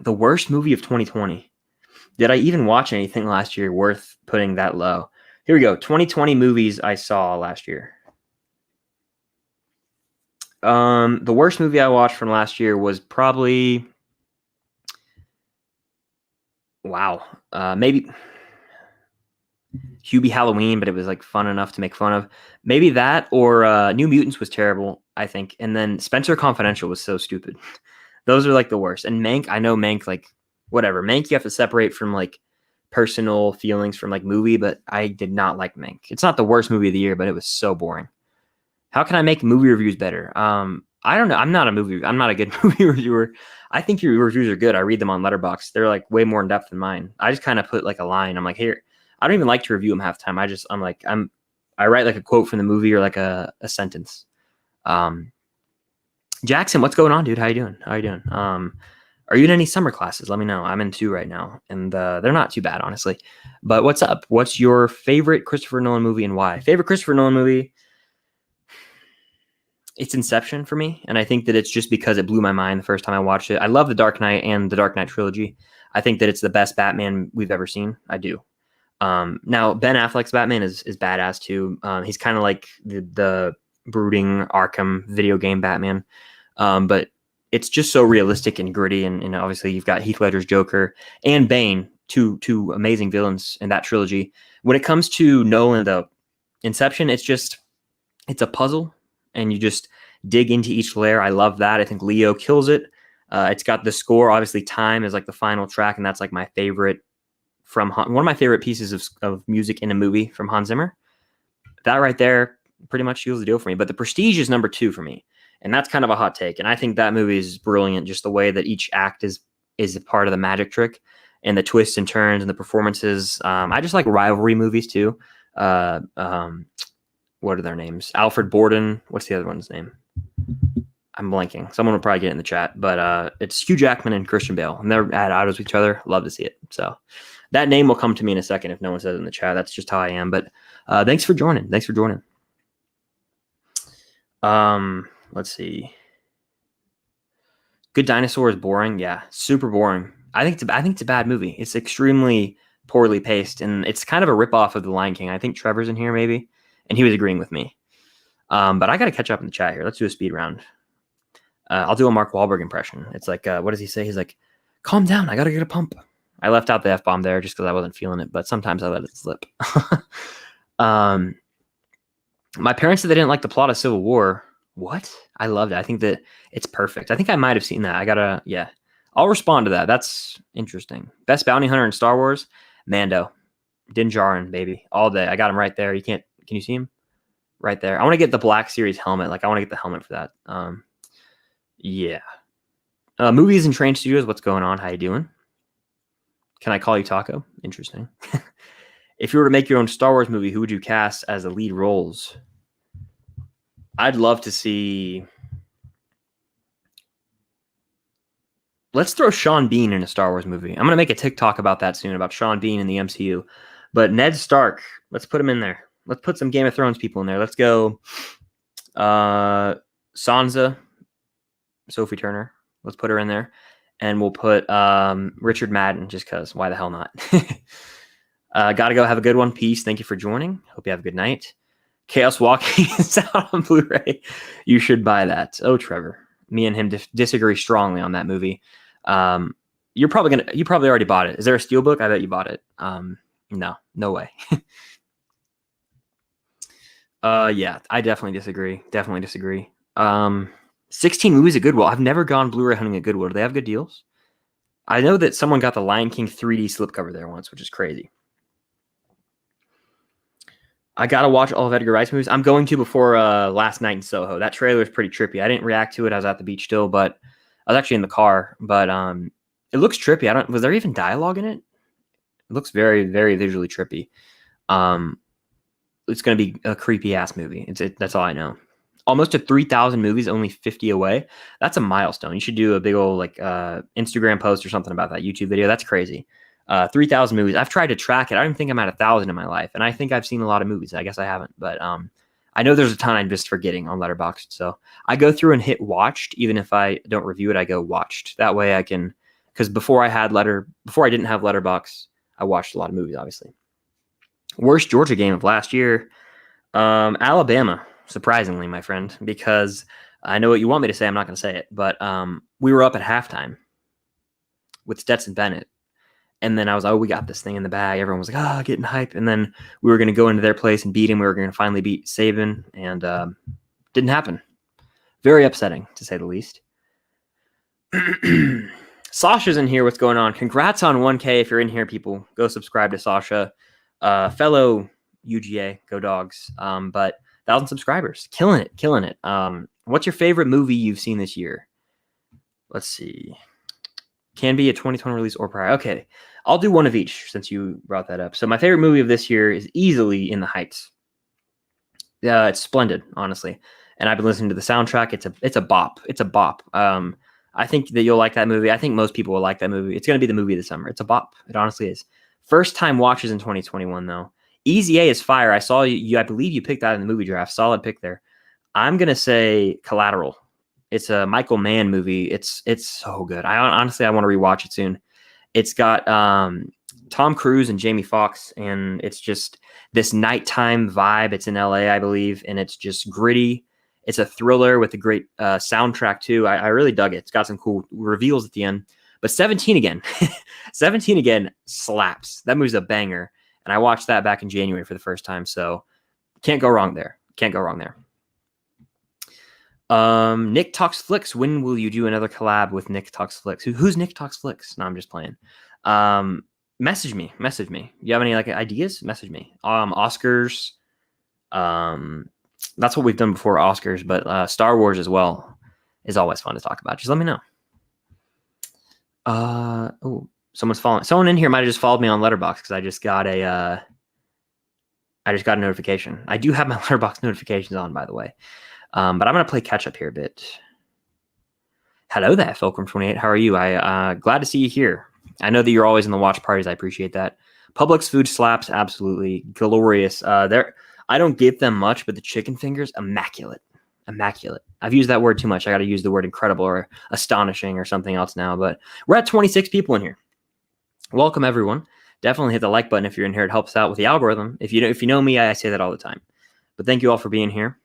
worst movie of 2020. Did I even watch anything last year worth putting that low? Here we go. 2020 movies I saw last year. The worst movie I watched from last year was probably, maybe Hubie Halloween, but it was like fun enough to make fun of. Maybe that, or New Mutants was terrible, I think. And then Spencer Confidential was so stupid. Those are like the worst. And Mank, I know Mank, like whatever. Mank you have to separate from like personal feelings from like movie, but I did not like Mank. It's not the worst movie of the year, but it was so boring. How can I make movie reviews better? I don't know. I'm not a good movie reviewer. I think your reviews are good. I read them on Letterboxd. They're like way more in depth than mine. I just kind of put like a line. I'm like, here, I don't even like to review them half the time. I write like a quote from the movie or like a sentence. Jackson, what's going on, dude? How you doing? Are you in any summer classes? Let me know. I'm in 2 right now, and they're not too bad, honestly. But what's up? What's your favorite Christopher Nolan movie and why? Favorite Christopher Nolan movie? It's Inception for me, and I think that it's just because it blew my mind the first time I watched it. I love The Dark Knight and The Dark Knight trilogy. I think that it's the best Batman we've ever seen. I do. Now Ben Affleck's Batman is badass too. He's kind of like the brooding Arkham video game Batman, but it's just so realistic and gritty. And obviously you've got Heath Ledger's Joker and Bane, two amazing villains in that trilogy. When it comes to Nolan, though, Inception, it's a puzzle, and you just dig into each layer. I love that. I think Leo kills it. It's got the score. Obviously, Time is like the final track, and that's like my favorite from one of my favorite pieces of music in a movie from Hans Zimmer. That right there pretty much seals the deal for me. But The Prestige is number 2 for me, and that's kind of a hot take. And I think that movie is brilliant. Just the way that each act is a part of the magic trick, and the twists and turns and the performances. I just like rivalry movies too. What are their names? Alfred Borden. What's the other one's name? I'm blanking. Someone will probably get it in the chat, but it's Hugh Jackman and Christian Bale, and they're at odds with each other. Love to see it. So that name will come to me in a second if no one says it in the chat. That's just how I am. But thanks for joining. Let's see. Good Dinosaur is boring. Yeah, super boring. I think it's a bad movie. It's extremely poorly paced, and it's kind of a ripoff of The Lion King. I think Trevor's in here maybe, and he was agreeing with me. But I got to catch up in the chat here. Let's do a speed round. I'll do a Mark Wahlberg impression. It's like, what does he say? He's like, calm down. I got to get a pump. I left out the F-bomb there just because I wasn't feeling it, but sometimes I let it slip. My parents said they didn't like the plot of Civil War. What? I loved it. I think that it's perfect. I think I might have seen that. Yeah. I'll respond to that. That's interesting. Best bounty hunter in Star Wars? Mando. Din Djarin, baby. All day. I got him right there. Can you see him? Right there. I want to get the Black Series helmet. I want to get the helmet for that. Yeah. Movies and Train Studios. What's going on? How you doing? Can I call you Taco? Interesting. If you were to make your own Star Wars movie, who would you cast as the lead roles? I'd love to see. Let's throw Sean Bean in a Star Wars movie. I'm going to make a TikTok about that soon, about Sean Bean in the MCU. But Ned Stark, let's put him in there. Let's put some Game of Thrones people in there. Let's go Sansa, Sophie Turner. Let's put her in there. And we'll put Richard Madden, just because. Why the hell not? Gotta go. Have a good one. Peace. Thank you for joining. Hope you have a good night. Chaos Walking is out on Blu-ray. You should buy that. Oh, Trevor. Me and him disagree strongly on that movie. You probably already bought it. Is there a steelbook? I bet you bought it. No way. Yeah, I definitely disagree. 16 movies at Goodwill. I've never gone Blu-ray hunting at Goodwill. Do they have good deals? I know that someone got the Lion King 3D slipcover there once, which is crazy. I gotta watch all of Edgar Wright's movies. I'm going to before Last Night in Soho. That trailer is pretty trippy. I didn't react to it. I was at the beach still, but I was actually in the car. But it looks trippy. Was there even dialogue in it? It looks very, very visually trippy. It's gonna be a creepy ass movie. That's all I know. Almost to 3,000 movies, only 50 away. That's a milestone. You should do a big old Instagram post or something about that YouTube video. That's crazy. 3,000 movies. I've tried to track it. I don't even think I'm at 1,000 in my life, and I think I've seen a lot of movies. I guess I haven't, but I know there's a ton I'm just forgetting on Letterboxd. So I go through and hit watched, even if I don't review it. I go watched. That way I can, because before I didn't have Letterboxd, I watched a lot of movies. Obviously, worst Georgia game of last year, Alabama. Surprisingly, my friend, because I know what you want me to say. I'm not going to say it, but we were up at halftime with Stetson Bennett. And then I was like, we got this thing in the bag. Everyone was like, getting hype. And then we were going to go into their place and beat him. We were going to finally beat Saban, and didn't happen. Very upsetting, to say the least. Sasha's in here. What's going on? Congrats on 1K. If you're in here, people, go subscribe to Sasha. Fellow UGA, go Dogs. But 1,000 subscribers. Killing it. What's your favorite movie you've seen this year? Let's see. Can be a 2020 release or prior. Okay, I'll do one of each since you brought that up. So my favorite movie of this year is easily In the Heights. It's splendid, honestly. And I've been listening to the soundtrack. It's a bop. I I think that you'll like that movie. I think most people will like that movie. It's going to be the movie of the summer. It's a bop. It honestly is. First time watches in 2021 though. Easy A is fire. I saw you. I believe you picked that in the movie draft. Solid pick there. I'm gonna say Collateral. It's a Michael Mann movie. It's so good. I want to rewatch it soon. It's got Tom Cruise and Jamie Foxx, and it's just this nighttime vibe. It's in LA, I believe, and it's just gritty. It's a thriller with a great soundtrack too. I really dug it. It's got some cool reveals at the end. But 17 again, 17 again slaps. That movie's a banger, and I watched that back in January for the first time. So can't go wrong there. Can't go wrong there. Nick Talks Flicks. When will you do another collab with Nick Talks Flicks? Who's Nick Talks Flicks? No, I'm just playing. Message me. You have any like ideas? Message me. Oscars. That's what we've done before, Oscars, but Star Wars as well is always fun to talk about. Just let me know. Oh, someone's following. Someone in here might have just followed me on Letterboxd because I just got a notification. I do have my Letterboxd notifications on, by the way. But I'm going to play catch up here a bit. Hello there, Fulcrum28. How are you? Glad to see you here. I know that you're always in the watch parties. I appreciate that. Publix food slaps. Absolutely glorious. I don't give them much, but the chicken fingers, immaculate. I've used that word too much. I got to use the word incredible or astonishing or something else now, but we're at 26 people in here. Welcome everyone. Definitely hit the like button if you're in here. It helps out with the algorithm. If you know me, I say that all the time, but thank you all for being here.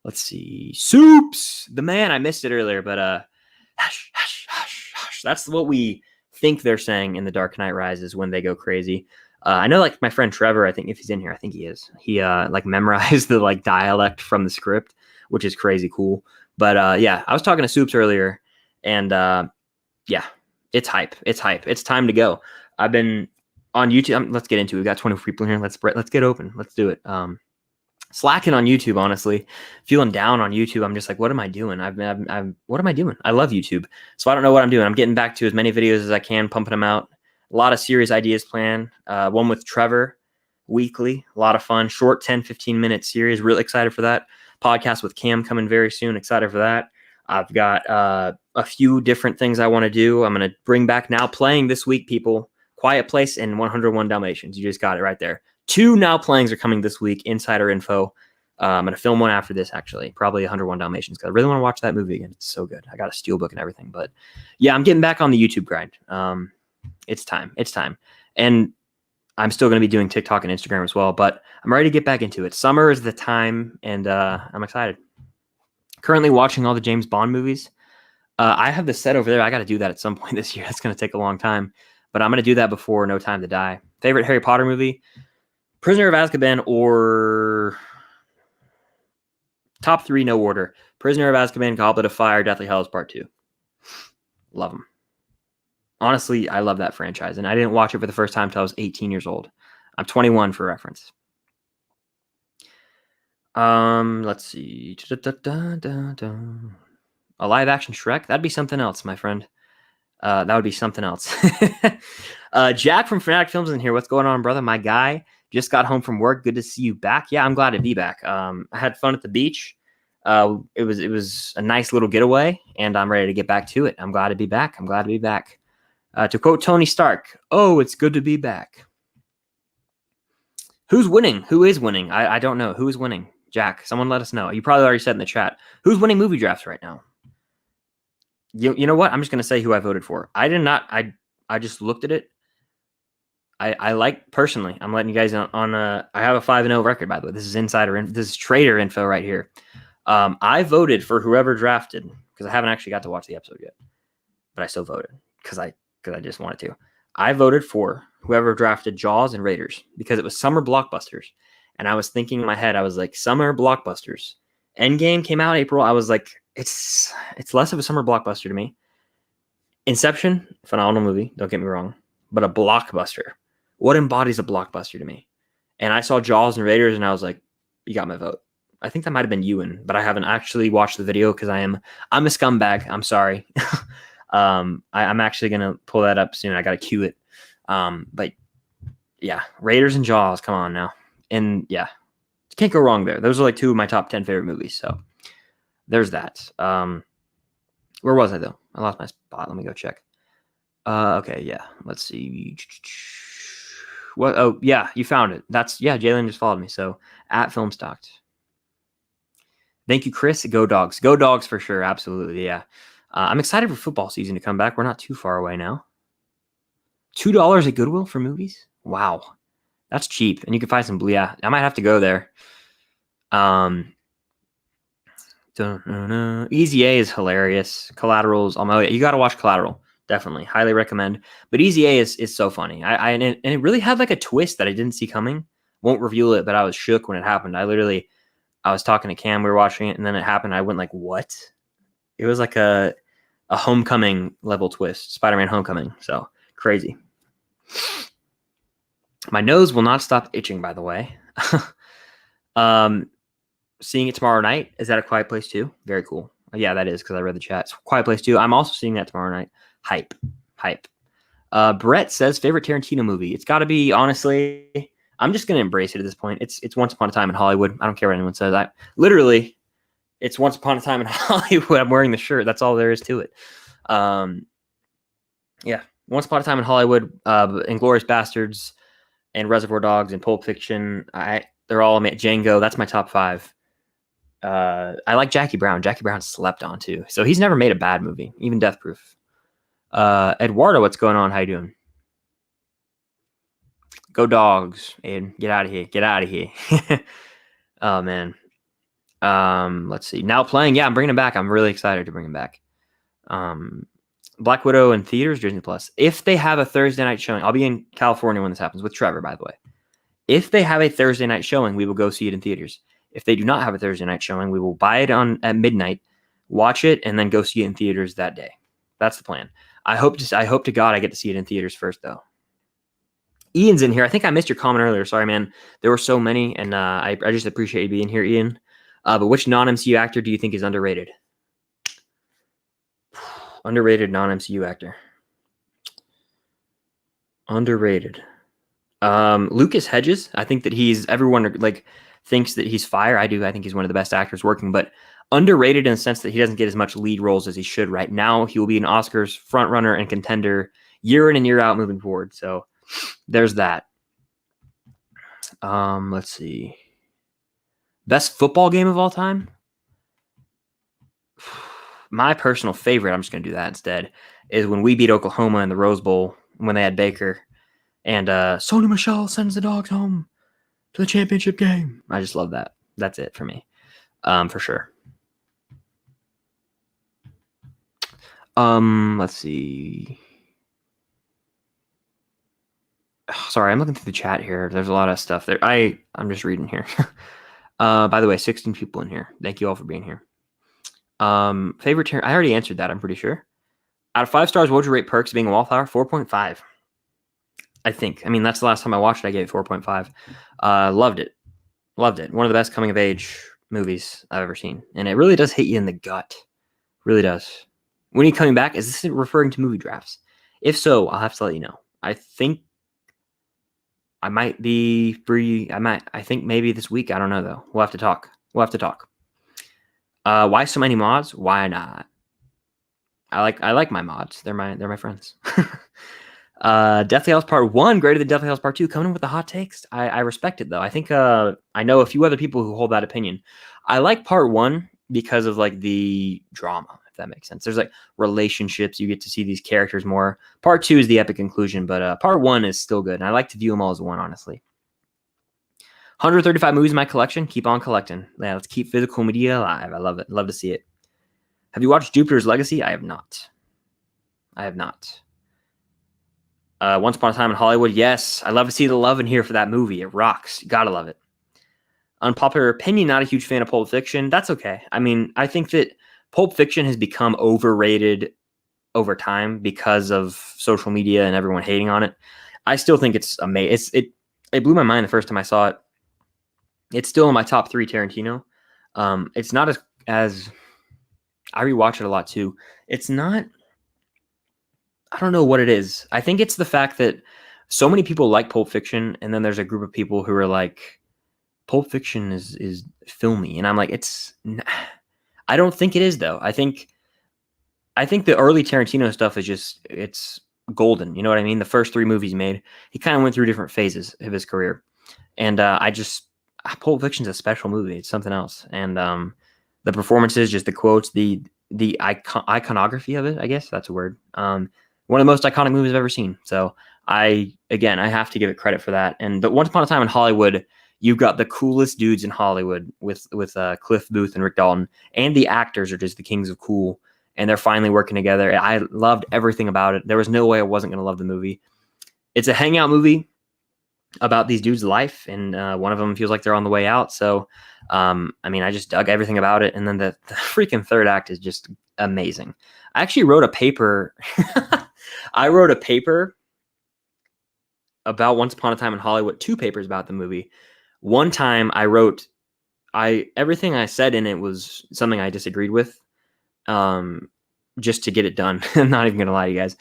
Let's see. Soups, the man. I missed it earlier, but hush, hush, hush, hush. That's what we think they're saying in The Dark Knight Rises when they go crazy. I know, like my friend Trevor. I think if he's in here, I think he is. He like memorized the like dialect from the script, which is crazy cool. But yeah, I was talking to Soups earlier, and yeah, it's hype. It's time to go. I've been on YouTube. Let's get into it. We've got 24 people in here. Let's get open. Let's do it. Slacking on YouTube, honestly, feeling down on YouTube. I'm just like, what am I doing? What am I doing? I love YouTube. So I don't know what I'm doing. I'm getting back to as many videos as I can, pumping them out. A lot of serious ideas planned. One with Trevor weekly, a lot of fun, short 10, 15-minute series. Really excited for that. Podcast with Cam coming very soon. Excited for that. I've got a few different things I want to do. I'm going to bring back now playing this week, people. Quiet Place and 101 Dalmatians. You just got it right there. 2 now playings are coming this week. Insider info. I'm going to film one after this, actually. Probably 101 Dalmatians, because I really want to watch that movie again. It's so good. I got a steelbook and everything. But yeah, I'm getting back on the YouTube grind. It's time. And I'm still going to be doing TikTok and Instagram as well. But I'm ready to get back into it. Summer is the time, and I'm excited. Currently watching all the James Bond movies. I have the set over there. I got to do that at some point this year. That's going to take a long time. But I'm going to do that before No Time to Die. Favorite Harry Potter movie? Prisoner of Azkaban or top 3, no order. Prisoner of Azkaban, Goblet of Fire, Deathly Hallows Part 2. Love them. Honestly, I love that franchise. And I didn't watch it for the first time until I was 18 years old. I'm 21 for reference. Let's see. A live action Shrek? That'd be something else, my friend. That would be something else. Jack from Fanatic Films in here. What's going on, brother? My guy just got home from work. Good to see you back. Yeah, I'm glad to be back. I had fun at the beach. It was a nice little getaway, and I'm ready to get back to it. I'm glad to be back. To quote Tony Stark, "Oh, it's good to be back." Who's winning? Who is winning? I don't know. Who is winning? Jack, someone let us know. You probably already said in the chat. Who's winning movie drafts right now? You know what? I'm just going to say who I voted for. I did not. I just looked at it. I like, personally, I'm letting you guys on I have a 5-0 record, by the way. This is insider. This is trader info right here. I voted for whoever drafted, because I haven't actually got to watch the episode yet, but I still voted because I just wanted to. I voted for whoever drafted Jaws and Raiders because it was summer blockbusters. And I was thinking in my head, I was like, summer blockbusters. Endgame came out April. I was like, it's less of a summer blockbuster to me. Inception, phenomenal movie. Don't get me wrong. But a blockbuster. What embodies a blockbuster to me? And I saw Jaws and Raiders and I was like, you got my vote. I think that might have been Ewan, but I haven't actually watched the video because I'm a scumbag. I'm sorry. I'm actually going to pull that up soon. I got to cue it. But yeah, Raiders and Jaws, come on now. And yeah, can't go wrong there. Those are like 2 of my top 10 favorite movies. So there's that. Where was I though? I lost my spot. Let me go check. Okay, yeah. Let's see. What? Oh, yeah, you found it. Jalen just followed me. So at Filmstocked. Thank you, Chris. Go Dogs. Go Dogs for sure. Absolutely, yeah. I'm excited for football season to come back. We're not too far away now. $2 at Goodwill for movies? Wow. That's cheap. And you can find some, yeah, I might have to go there. Easy A is hilarious. Collateral's you got to watch Collateral. Definitely. Highly recommend. But Easy A is so funny. And it really had like a twist that I didn't see coming. Won't reveal it, but I was shook when it happened. I was talking to Cam, we were watching it, and then it happened. I went like, what? It was like a Homecoming level twist. Spider-Man Homecoming. So crazy. My nose will not stop itching, by the way. Seeing it tomorrow night. Is that A Quiet Place 2? Very cool. Yeah, that is because I read the chat. It's Quiet Place 2. I'm also seeing that tomorrow night. Hype. Brett says favorite Tarantino movie. It's got to be, honestly, I'm just going to embrace it at this point. It's Once Upon a Time in Hollywood. I don't care what anyone says. It's Once Upon a Time in Hollywood. I'm wearing the shirt. That's all there is to it. Yeah. Once Upon a Time in Hollywood, Inglourious Bastards, and Reservoir Dogs, and Pulp Fiction. They're all Django. That's my top 5. I like Jackie Brown. Jackie Brown slept on too. So he's never made a bad movie, even Death Proof. Eduardo, what's going on? How you doing? Go Dogs, Aiden. Get out of here. Get out of here. Oh, man. Let's see. Now playing. Yeah, I'm bringing him back. I'm really excited to bring him back. Black Widow in theaters, Disney Plus. If they have a Thursday night showing, I'll be in California when this happens with Trevor, by the way. If they have a Thursday night showing, we will go see it in theaters. If they do not have a Thursday night showing, we will buy it at midnight, watch it, and then go see it in theaters that day. That's the plan. I hope to God I get to see it in theaters first, though. Ian's in here. I think I missed your comment earlier. Sorry, man. There were so many, and I just appreciate you being here, Ian. But which non-MCU actor do you think is underrated? Underrated non-MCU actor. Underrated. Lucas Hedges. I think that everyone thinks that he's fire. I do. I think he's one of the best actors working, but underrated in the sense that he doesn't get as much lead roles as he should right now. He will be an Oscars front runner and contender year in and year out moving forward. So there's that. Let's see. Best football game of all time? My personal favorite, I'm just going to do that instead, is when we beat Oklahoma in the Rose Bowl when they had Baker. And Sony Michel sends the dogs home to the championship game. I just love that. That's it for me, for sure. Let's see. Sorry, I'm looking through the chat here. There's a lot of stuff there. I'm just reading here. By the way, 16 people in here. Thank you all for being here. Favorite I already answered that, I'm pretty sure. Out of 5 stars, what would you rate Perks being a wallflower? 4.5. I think. I mean, that's the last time I watched it. I gave it 4.5. Loved it. Loved it. One of the best coming of age movies I've ever seen. And it really does hit you in the gut. Really does. When are you coming back? Is this referring to movie drafts? If so, I'll have to let you know. I think I might be free. I think maybe this week. I don't know though. We'll have to talk. Why so many mods? Why not? I like my mods. They're my friends. Deathly Hallows Part 1 greater than Deathly Hallows Part 2. Coming in with the hot takes. I respect it though. I think I know a few other people who hold that opinion. I like Part 1 because of the drama, if that makes sense. There's relationships. You get to see these characters more. Part 2 is the epic conclusion, but Part 1 is still good. And I like to view them all as one, honestly. 135 movies in my collection. Keep on collecting. Yeah, let's keep physical media alive. I love it. Love to see it. Have you watched Jupiter's Legacy? I have not. Once Upon a Time in Hollywood. Yes. I love to see the love in here for that movie. It rocks. You gotta love it. Unpopular opinion, not a huge fan of Pulp Fiction. That's okay. I mean, I think that Pulp Fiction has become overrated over time because of social media and everyone hating on it. I still think it's amazing. It blew my mind the first time I saw it. It's still in my top 3 Tarantino. It's not as I rewatch it a lot too. It's not. I don't know what it is. I think it's the fact that so many people like Pulp Fiction, and then there's a group of people who are like, Pulp Fiction is filmy, and I'm like, I don't think it is though. I think I think the early Tarantino stuff is just, it's golden. You know what I mean? The first 3 movies he made, he kind of went through different phases of his career. And Pulp Fiction's a special movie. It's something else. And the performances, just the quotes, the iconography of it, I guess that's a word. One of the most iconic movies I've ever seen. So I have to give it credit for that. And but Once Upon a Time in Hollywood, you've got the coolest dudes in Hollywood with Cliff Booth and Rick Dalton, and the actors are just the kings of cool. And they're finally working together. I loved everything about it. There was no way I wasn't going to love the movie. It's a hangout movie about these dudes' life, and one of them feels like they're on the way out. So, I just dug everything about it. And then the freaking third act is just amazing. I actually wrote a paper. I wrote a paper about Once Upon a Time in Hollywood, 2 papers about the movie. One time I wrote, everything I said in it was something I disagreed with, just to get it done. I'm not even gonna lie to you guys.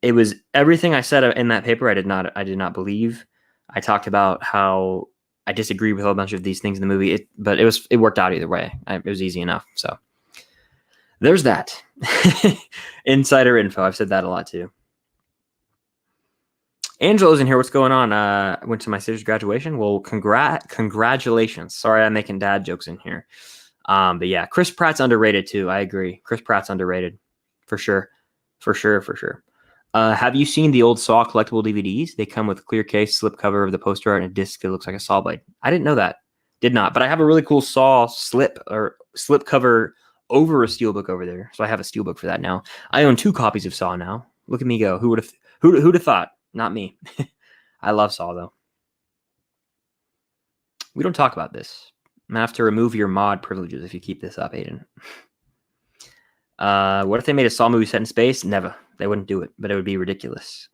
It was everything I said in that paper. I did not believe. I talked about how I disagreed with a bunch of these things in the movie, but it worked out either way. It was easy enough. So there's that. Insider info. I've said that a lot too. Angela's in here. What's going on? I went to my sister's graduation. Well, congratulations. Sorry, I'm making dad jokes in here. But yeah, Chris Pratt's underrated too. I agree. Chris Pratt's underrated for sure. Have you seen the old Saw collectible DVDs? They come with a clear case, slip cover of the poster art, and a disc that looks like a saw blade. I didn't know that. Did not. But I have a really cool Saw slip cover over a steelbook over there. So I have a steelbook for that now. I own 2 copies of Saw now. Look at me go. Who'd have thought? Not me. I love Saw though. We don't talk about this. I'm gonna have to remove your mod privileges if you keep this up, Aiden. What if they made a Saw movie set in space? Never. They wouldn't do it, but it would be ridiculous.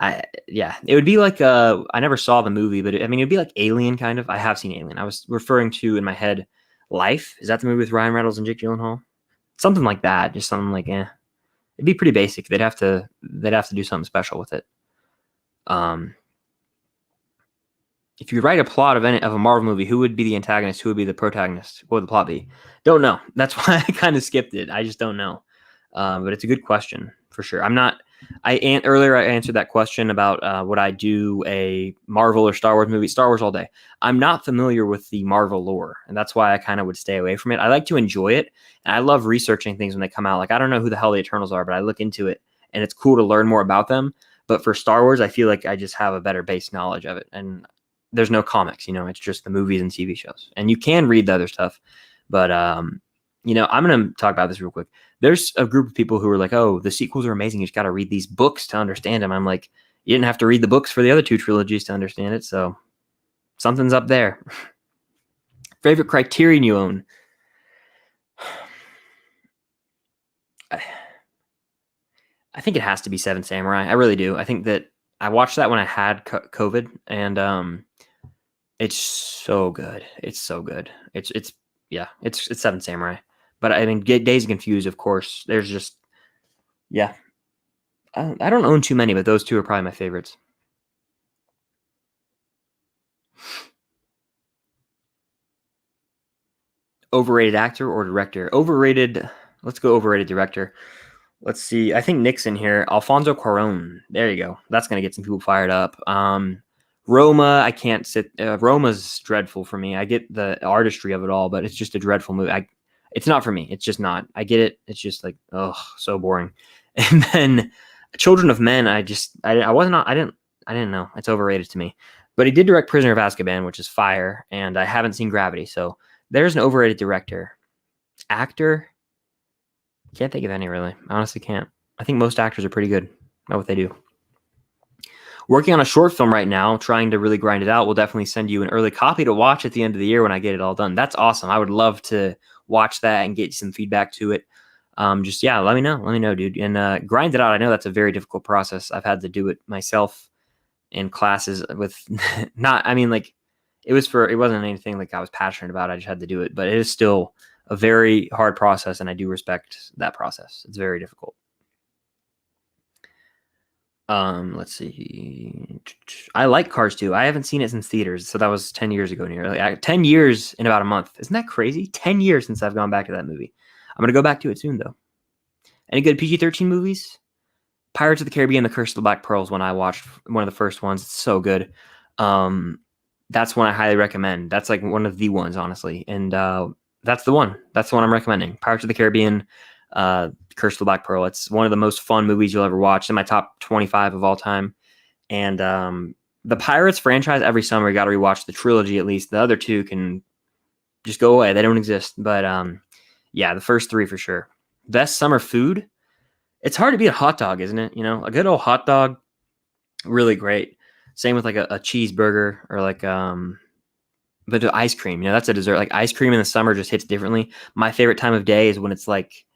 It would be like I never saw the movie, but it'd be like Alien kind of. I have seen Alien. I was referring to in my head Life. Is that the movie with Ryan Reynolds and Jake Gyllenhaal? Something like that. Just something like it'd be pretty basic. They'd have to do something special with it. If you write a plot of a Marvel movie, who would be the antagonist? Who would be the protagonist? What would the plot be? Don't know. That's why I kind of skipped it. I just don't know. But it's a good question for sure. Earlier I answered that question about would I do a Marvel or Star Wars movie? Star Wars all day. I'm not familiar with the Marvel lore, and that's why I kind of would stay away from it. I like to enjoy it, and I love researching things when they come out. Like, I don't know who the hell the Eternals are, but I look into it, and it's cool to learn more about them. But for Star Wars, I feel like I just have a better base knowledge of it, and there's no comics, it's just the movies and TV shows. And you can read the other stuff, but I'm going to talk about this real quick. There's a group of people who are like, oh, the sequels are amazing. You just got to read these books to understand them. I'm like, you didn't have to read the books for the other 2 trilogies to understand it. So something's up there. Favorite Criterion you own? I think it has to be Seven Samurai. I really do. I think that I watched that when I had COVID, and it's so good. It's so good. It's Seven Samurai. But Days Confused, of course. There's just, yeah. I don't own too many, but those 2 are probably my favorites. Overrated actor or director? Overrated. Let's go overrated director. Let's see. I think Nick's in here. Alfonso Cuarón. There you go. That's going to get some people fired up. Roma, I can't sit. Roma's dreadful for me. I get the artistry of it all, but it's just a dreadful movie. It's not for me. It's just not. I get it. It's just like, oh, so boring. And then Children of Men, I didn't know. It's overrated to me. But he did direct Prisoner of Azkaban, which is fire, and I haven't seen Gravity. So there's an overrated director. Actor, can't think of any really. I honestly can't. I think most actors are pretty good at what they do. Working on a short film right now, trying to really grind it out. We'll definitely send you an early copy to watch at the end of the year when I get it all done. That's awesome. I would love to watch that and get some feedback to it. Let me know, dude. And grind it out. I know that's a very difficult process. I've had to do it myself in classes with it wasn't anything like I was passionate about. I just had to do it, but it is still a very hard process, and I do respect that process. It's very difficult. Let's see. I like Cars 2. I haven't seen it since theaters, so that was 10 years ago nearly. 10 years in about a month. Isn't that crazy? 10 years since I've gone back to that movie. I'm going to go back to it soon, though. Any good PG-13 movies? Pirates of the Caribbean: The Curse of the Black Pearl is one I watched, one of the first ones. It's so good. That's one I highly recommend. That's like one of the ones, honestly. And that's the one. That's the one I'm recommending. Pirates of the Caribbean, Curse of the Black Pearl. It's one of the most fun movies you'll ever watch. It's in my top 25 of all time. And the Pirates franchise, every summer you got to rewatch the trilogy at least. The other two can just go away. They don't exist. But yeah, the first three for sure. Best summer food? It's hard to beat a hot dog, isn't it? You know, a good old hot dog, really great. Same with like a cheeseburger or like but the ice cream, you know, that's a dessert. Like ice cream in the summer just hits differently. My favorite time of day is when it's like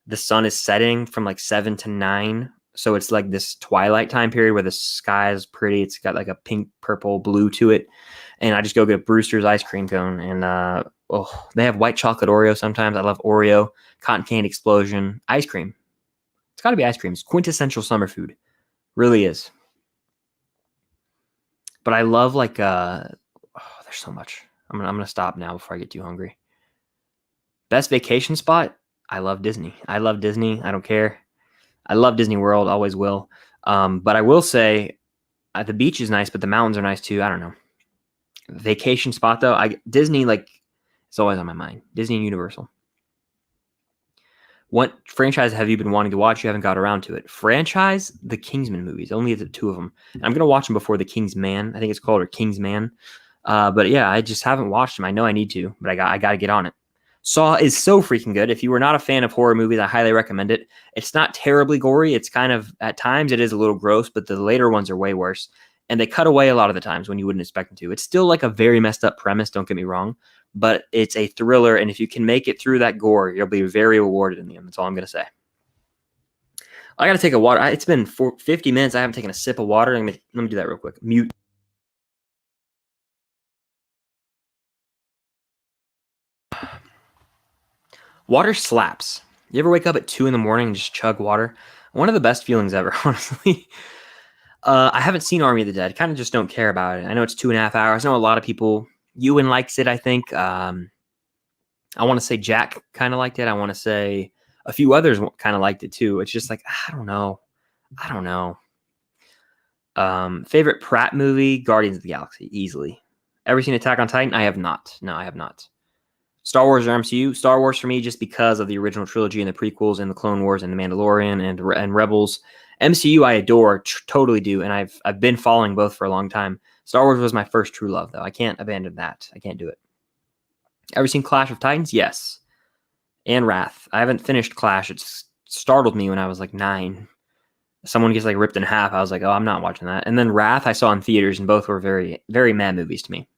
the sun is setting from like 7 to 9. So it's like this twilight time period where the sky is pretty. It's got like a pink, purple, blue to it. And I just go get a Brewster's ice cream cone. And they have white chocolate Oreo sometimes. I love Oreo, cotton candy explosion, ice cream. It's got to be ice cream. It's quintessential summer food. Really is. But I love like there's so much. I'm gonna stop now before I get too hungry. Best vacation spot? I love Disney. I love Disney. I don't care. I love Disney World. Always will. But I will say the beach is nice, but the mountains are nice too. I don't know. Vacation spot though, Disney, like, it's always on my mind. Disney and Universal. What franchise have you been wanting to watch? You haven't got around to it. Franchise, the Kingsman movies. Only the two of them. And I'm going to watch them before the Kingsman. I think it's called, or Kingsman. But yeah, I just haven't watched them. I know I need to, but I got to get on it. Saw is so freaking good. If you were not a fan of horror movies, I highly recommend it. It's not terribly gory. It's kind of, at times it is a little gross, but the later ones are way worse. And they cut away a lot of the times when you wouldn't expect them to. It's still like a very messed up premise, don't get me wrong. But it's a thriller, and if you can make it through that gore, you'll be very rewarded in the end. That's all I'm going to say. I got to take a water. It's been 50 minutes. I haven't taken a sip of water. Let me do that real quick. Mute. Water slaps. You ever wake up at 2 in the morning and just chug water? One of the best feelings ever, honestly. I haven't seen Army of the Dead. Kind of just don't care about it. I know it's 2.5 hours. I know a lot of people. Ewan likes it, I think. I want to say Jack kind of liked it. I want to say a few others kind of liked it too. It's just like, I don't know. Favorite Pratt movie? Guardians of the Galaxy, easily. Ever seen Attack on Titan? I have not. No, I have not. Star Wars or MCU? Star Wars for me, just because of the original trilogy and the prequels and the Clone Wars and the Mandalorian and Rebels. MCU I adore, totally do, and I've been following both for a long time. Star Wars was my first true love, though. I can't abandon that. I can't do it. Ever seen Clash of Titans? Yes. And Wrath. I haven't finished Clash. It startled me when I was like 9. Someone gets like ripped in half. I was like, oh, I'm not watching that. And then Wrath I saw in theaters, and both were very, very mad movies to me.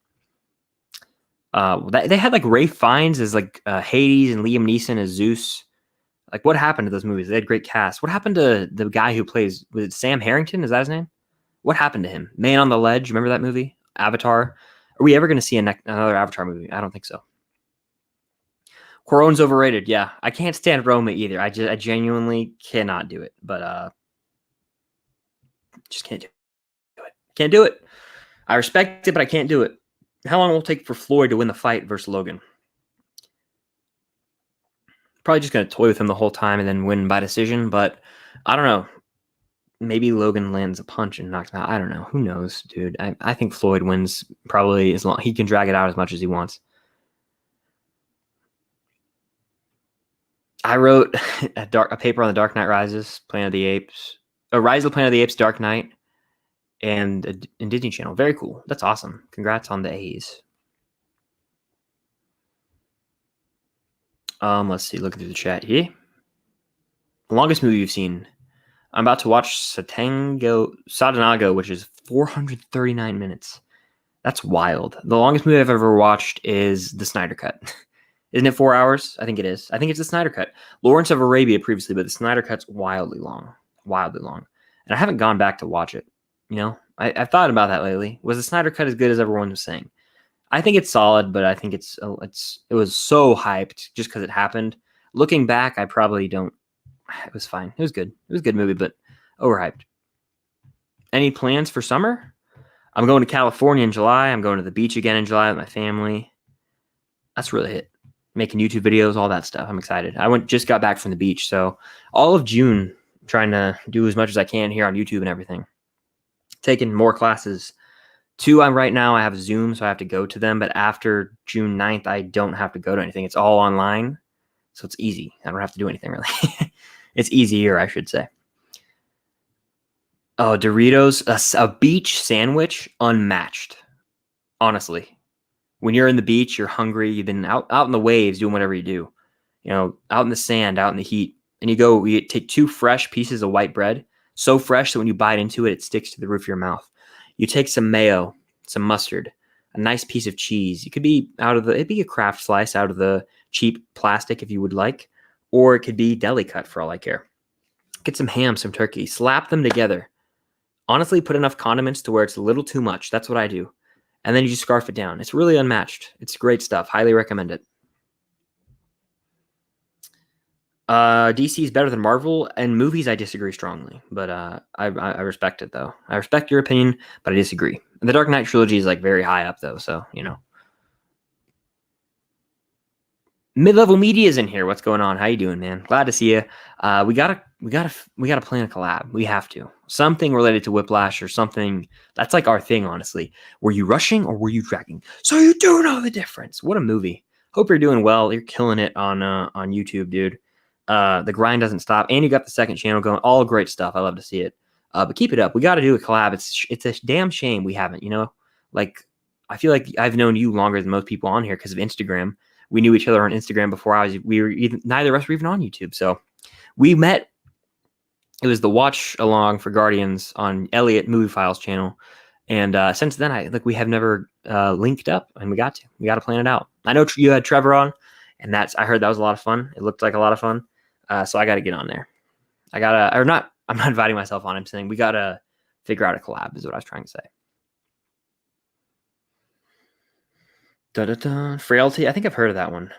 They had like Ralph Fiennes as like Hades and Liam Neeson as Zeus. Like, what happened to those movies? They had great cast. What happened to the guy who plays, was it Sam Harrington? Is that his name? What happened to him? Man on the Ledge. Remember that movie? Avatar. Are we ever going to see another Avatar movie? I don't think so. Cuarón's overrated. Yeah, I can't stand Roma either. I genuinely cannot do it. But just can't do it. Can't do it. I respect it, but I can't do it. How long will it take for Floyd to win the fight versus Logan? Probably just going to toy with him the whole time and then win by decision, but I don't know. Maybe Logan lands a punch and knocks him out. I don't know. Who knows, dude? I think Floyd wins probably as long. He can drag it out as much as he wants. I wrote a paper on the Dark Knight Rises, Planet of the Apes. Rise of the Planet of the Apes, Dark Knight, and Disney Channel. Very cool. That's awesome. Congrats on the A's. Let's see. Looking through the chat here. The longest movie you've seen. I'm about to watch Sadanago, which is 439 minutes. That's wild. The longest movie I've ever watched is The Snyder Cut. Isn't it 4 hours? I think it is. I think it's The Snyder Cut. Lawrence of Arabia previously, but The Snyder Cut's wildly long. Wildly long. And I haven't gone back to watch it. You know, I've thought about that lately. Was The Snyder Cut as good as everyone was saying? I think it's solid, but I think it was so hyped just because it happened. Looking back, I probably don't. It was fine. It was good. It was a good movie, but overhyped. Any plans for summer? I'm going to California in July. I'm going to the beach again in July with my family. That's really it. making YouTube videos, all that stuff. I'm excited. Just got back from the beach, so all of June, I'm trying to do as much as I can here on YouTube and everything. Taking more classes. 2, I'm right now, I have Zoom, so I have to go to them, but after June 9th, I don't have to go to anything. It's all online, so it's easy. I don't have to do anything, really. It's easier, I should say. Oh, Doritos, a beach sandwich, unmatched. Honestly, when you're in the beach, you're hungry, you've been out in the waves doing whatever you do, out in the sand, out in the heat, and you take 2 fresh pieces of white bread, so fresh that when you bite into it, it sticks to the roof of your mouth. You take some mayo, some mustard, a nice piece of cheese. It could be it'd be a craft slice out of the cheap plastic if you would like, or it could be deli cut for all I care. Get some ham, some turkey, slap them together. Honestly, put enough condiments to where it's a little too much. That's what I do. And then you just scarf it down. It's really unmatched. It's great stuff. Highly recommend it. DC is better than Marvel, and movies I disagree strongly, but I respect it though. I respect your opinion, but I disagree. The Dark Knight trilogy is like very high up though, so Mid-level media is in here. What's going on? How you doing, man? Glad to see you. We gotta plan a collab. We have to. Something related to Whiplash or something. That's like our thing, honestly. Were you rushing or were you dragging? So you do know the difference. What a movie. Hope you're doing well. You're killing it on YouTube, dude. The grind doesn't stop, and you got the second channel going. All great stuff. I love to see it. But keep it up. We got to do a collab. It's a damn shame we haven't. Like I feel like I've known you longer than most people on here because of Instagram. We knew each other on Instagram before neither of us were even on YouTube. So we met. It was the watch along for Guardians on Elliot Movie Files channel, and since then we have never linked up, and we got to plan it out. I know you had Trevor on, and I heard that was a lot of fun. It looked like a lot of fun. So I got to get on there. I'm not inviting myself on. I'm saying we got to figure out a collab is what I was trying to say. Frailty. I think I've heard of that one.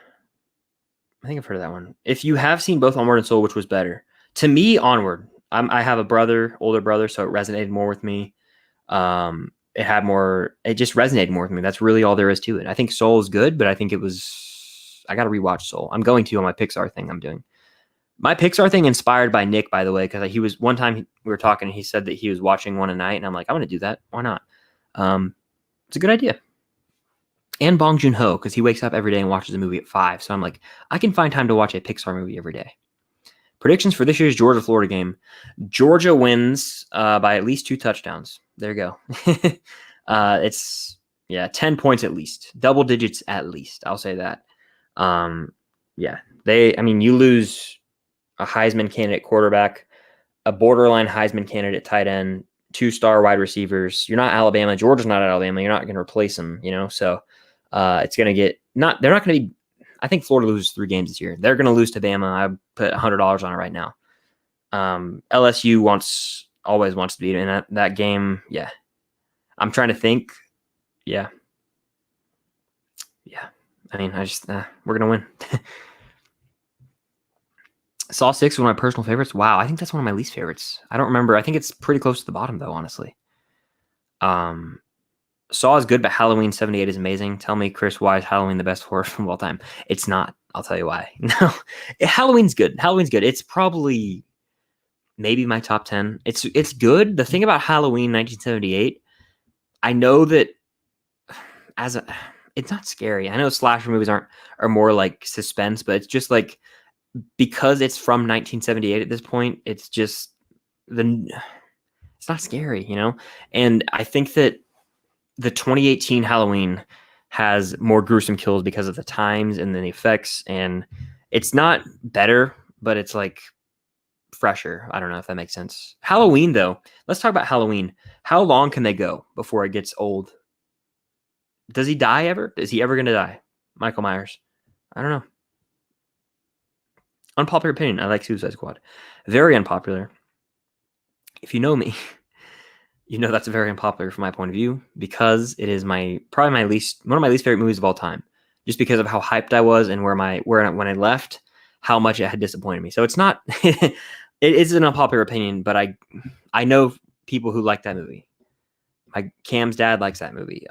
If you have seen both Onward and Soul, which was better? To me, Onward. I have a older brother, so it resonated more with me. It just resonated more with me. That's really all there is to it. I think Soul is good, but I think I got to rewatch Soul. I'm going to on my Pixar thing I'm doing. My Pixar thing inspired by Nick, by the way, because one time we were talking and he said that he was watching one a night, and I'm like, I want to do that. Why not? It's a good idea. And Bong Joon-ho, because he wakes up every day and watches a movie at 5. So I'm like, I can find time to watch a Pixar movie every day. Predictions for this year's Georgia-Florida game. Georgia wins by at least 2 touchdowns. There you go. It's 10 points at least. Double digits at least. I'll say that. You lose a Heisman candidate quarterback, a borderline Heisman candidate tight end, 2-star wide receivers. You're not Alabama. Georgia's not Alabama. You're not going to replace them, So it's going to get they're not going to be. I think Florida loses 3 games this year. They're going to lose to Bama. I put $100 on it right now. LSU always wants to beat in that game. Yeah. I'm trying to think. Yeah. I mean, we're going to win. Saw 6 was one of my personal favorites. Wow, I think that's one of my least favorites. I don't remember. I think it's pretty close to the bottom, though, honestly. Saw is good, but Halloween 78 is amazing. Tell me, Chris, why is Halloween the best horror film of all time? It's not. I'll tell you why. No, Halloween's good. It's probably maybe my top 10. It's good. The thing about Halloween 1978, I know that it's not scary. I know slasher movies are more like suspense, but it's just like because it's from 1978 at this point, it's just it's not scary, And I think that the 2018 Halloween has more gruesome kills because of the times and the effects, and it's not better, but it's like fresher. I don't know if that makes sense. Halloween, though, let's talk about Halloween. How long can they go before it gets old? Does he die ever? Is he ever going to die? Michael Myers. I don't know. Unpopular opinion. I like Suicide Squad. Very unpopular. If you know me, you know that's very unpopular from my point of view because it is one of my least favorite movies of all time. Just because of how hyped I was and when I left, how much it had disappointed me. So it's not. It is an unpopular opinion, but I know people who like that movie. My Cam's dad likes that movie.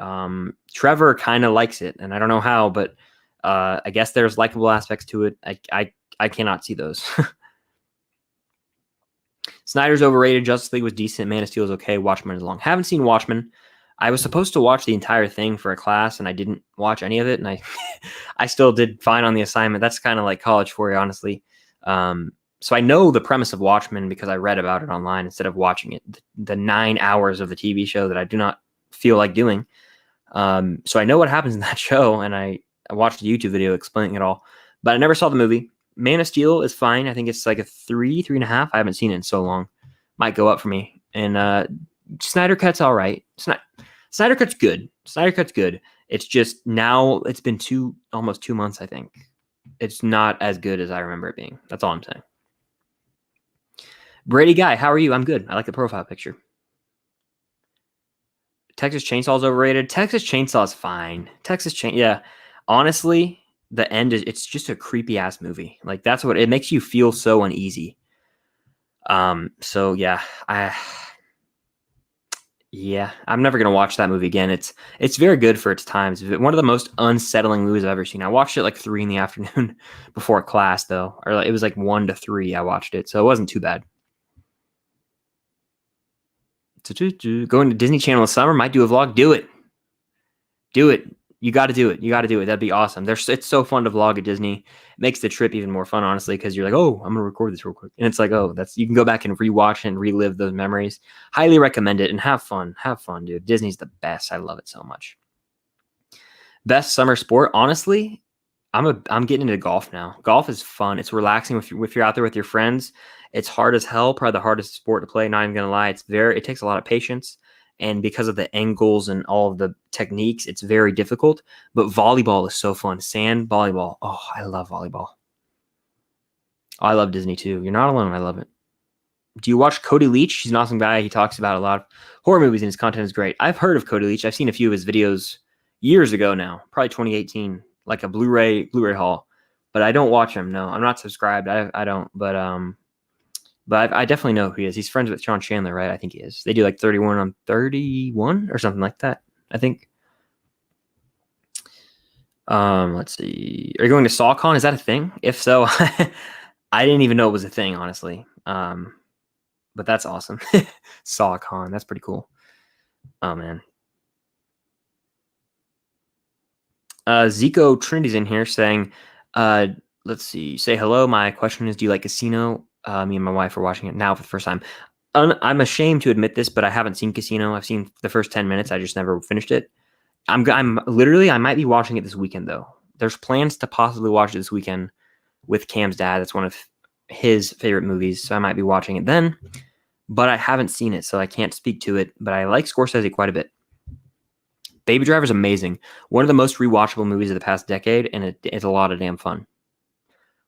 Trevor kind of likes it, and I don't know how, but I guess there's likable aspects to it. I cannot see those. Snyder's overrated. Justice League was decent. Man of Steel is okay. Watchmen is long. Haven't seen Watchmen. I was supposed to watch the entire thing for a class, and I didn't watch any of it. And I, I still did fine on the assignment. That's kind of like college for you, honestly. So I know the premise of Watchmen because I read about it online instead of watching it. The 9 hours of the TV show that I do not feel like doing. So I know what happens in that show, and I watched a YouTube video explaining it all. But I never saw the movie. Man of Steel is fine. I think it's like a 3.5. I haven't seen it in so long. Might go up for me. And Snyder Cut's all right. Snyder Cut's good. Snyder Cut's good. It's just now it's been almost 2 months, I think. It's not as good as I remember it being. That's all I'm saying. Brady Guy, how are you? I'm good. I like the profile picture. Texas Chainsaw is overrated. Texas Chainsaw is fine. Yeah. Honestly, the end it's just a creepy ass movie. Like that's what it makes you feel so uneasy. So yeah, I'm never gonna watch that movie again. It's very good for its times. One of the most unsettling movies I've ever seen. I watched it like 3 p.m. before class though, or like, it was like 1 to 3. I watched it, so it wasn't too bad. Going to Disney Channel this summer, might do a vlog. Do it. You got to do it. That'd be awesome. It's so fun to vlog at Disney. It makes the trip even more fun, honestly, because you're like, oh, I'm gonna record this real quick, and it's like, oh, you can go back and rewatch and relive those memories. Highly recommend it and have fun, dude. Disney's the best. I love it so much. Best summer sport, honestly, I'm getting into golf now. Golf is fun. It's relaxing if you're out there with your friends. It's hard as hell. Probably the hardest sport to play. Not even gonna lie. It takes a lot of patience. And because of the angles and all of the techniques, it's very difficult. But volleyball is so fun. Sand volleyball. Oh, I love volleyball. Oh, I love Disney too. You're not alone. I love it. Do you watch Cody Leach? He's an awesome guy. He talks about a lot of horror movies and his content is great. I've heard of Cody Leach. I've seen a few of his videos years ago now, probably 2018, like a Blu-ray haul. But I don't watch him. No, I'm not subscribed. I don't. But I definitely know who he is. He's friends with Sean Chandler, right? I think he is. They do like 31 on 31 or something like that, I think. Let's see. Are you going to SawCon? Is that a thing? If so, I didn't even know it was a thing, honestly. But that's awesome. SawCon. That's pretty cool. Oh, man. Zico Trinity's in here saying, let's see. Say hello. My question is, do you like Casino? Me and my wife are watching it now for the first time. I'm ashamed to admit this, but I haven't seen Casino. I've seen the first 10 minutes. I just never finished it. I'm literally, I might be watching it this weekend though. There's plans to possibly watch it this weekend with Cam's dad. That's one of his favorite movies, so I might be watching it then. But I haven't seen it, so I can't speak to it. But I like Scorsese quite a bit. Baby Driver's amazing. One of the most rewatchable movies of the past decade, and it's a lot of damn fun.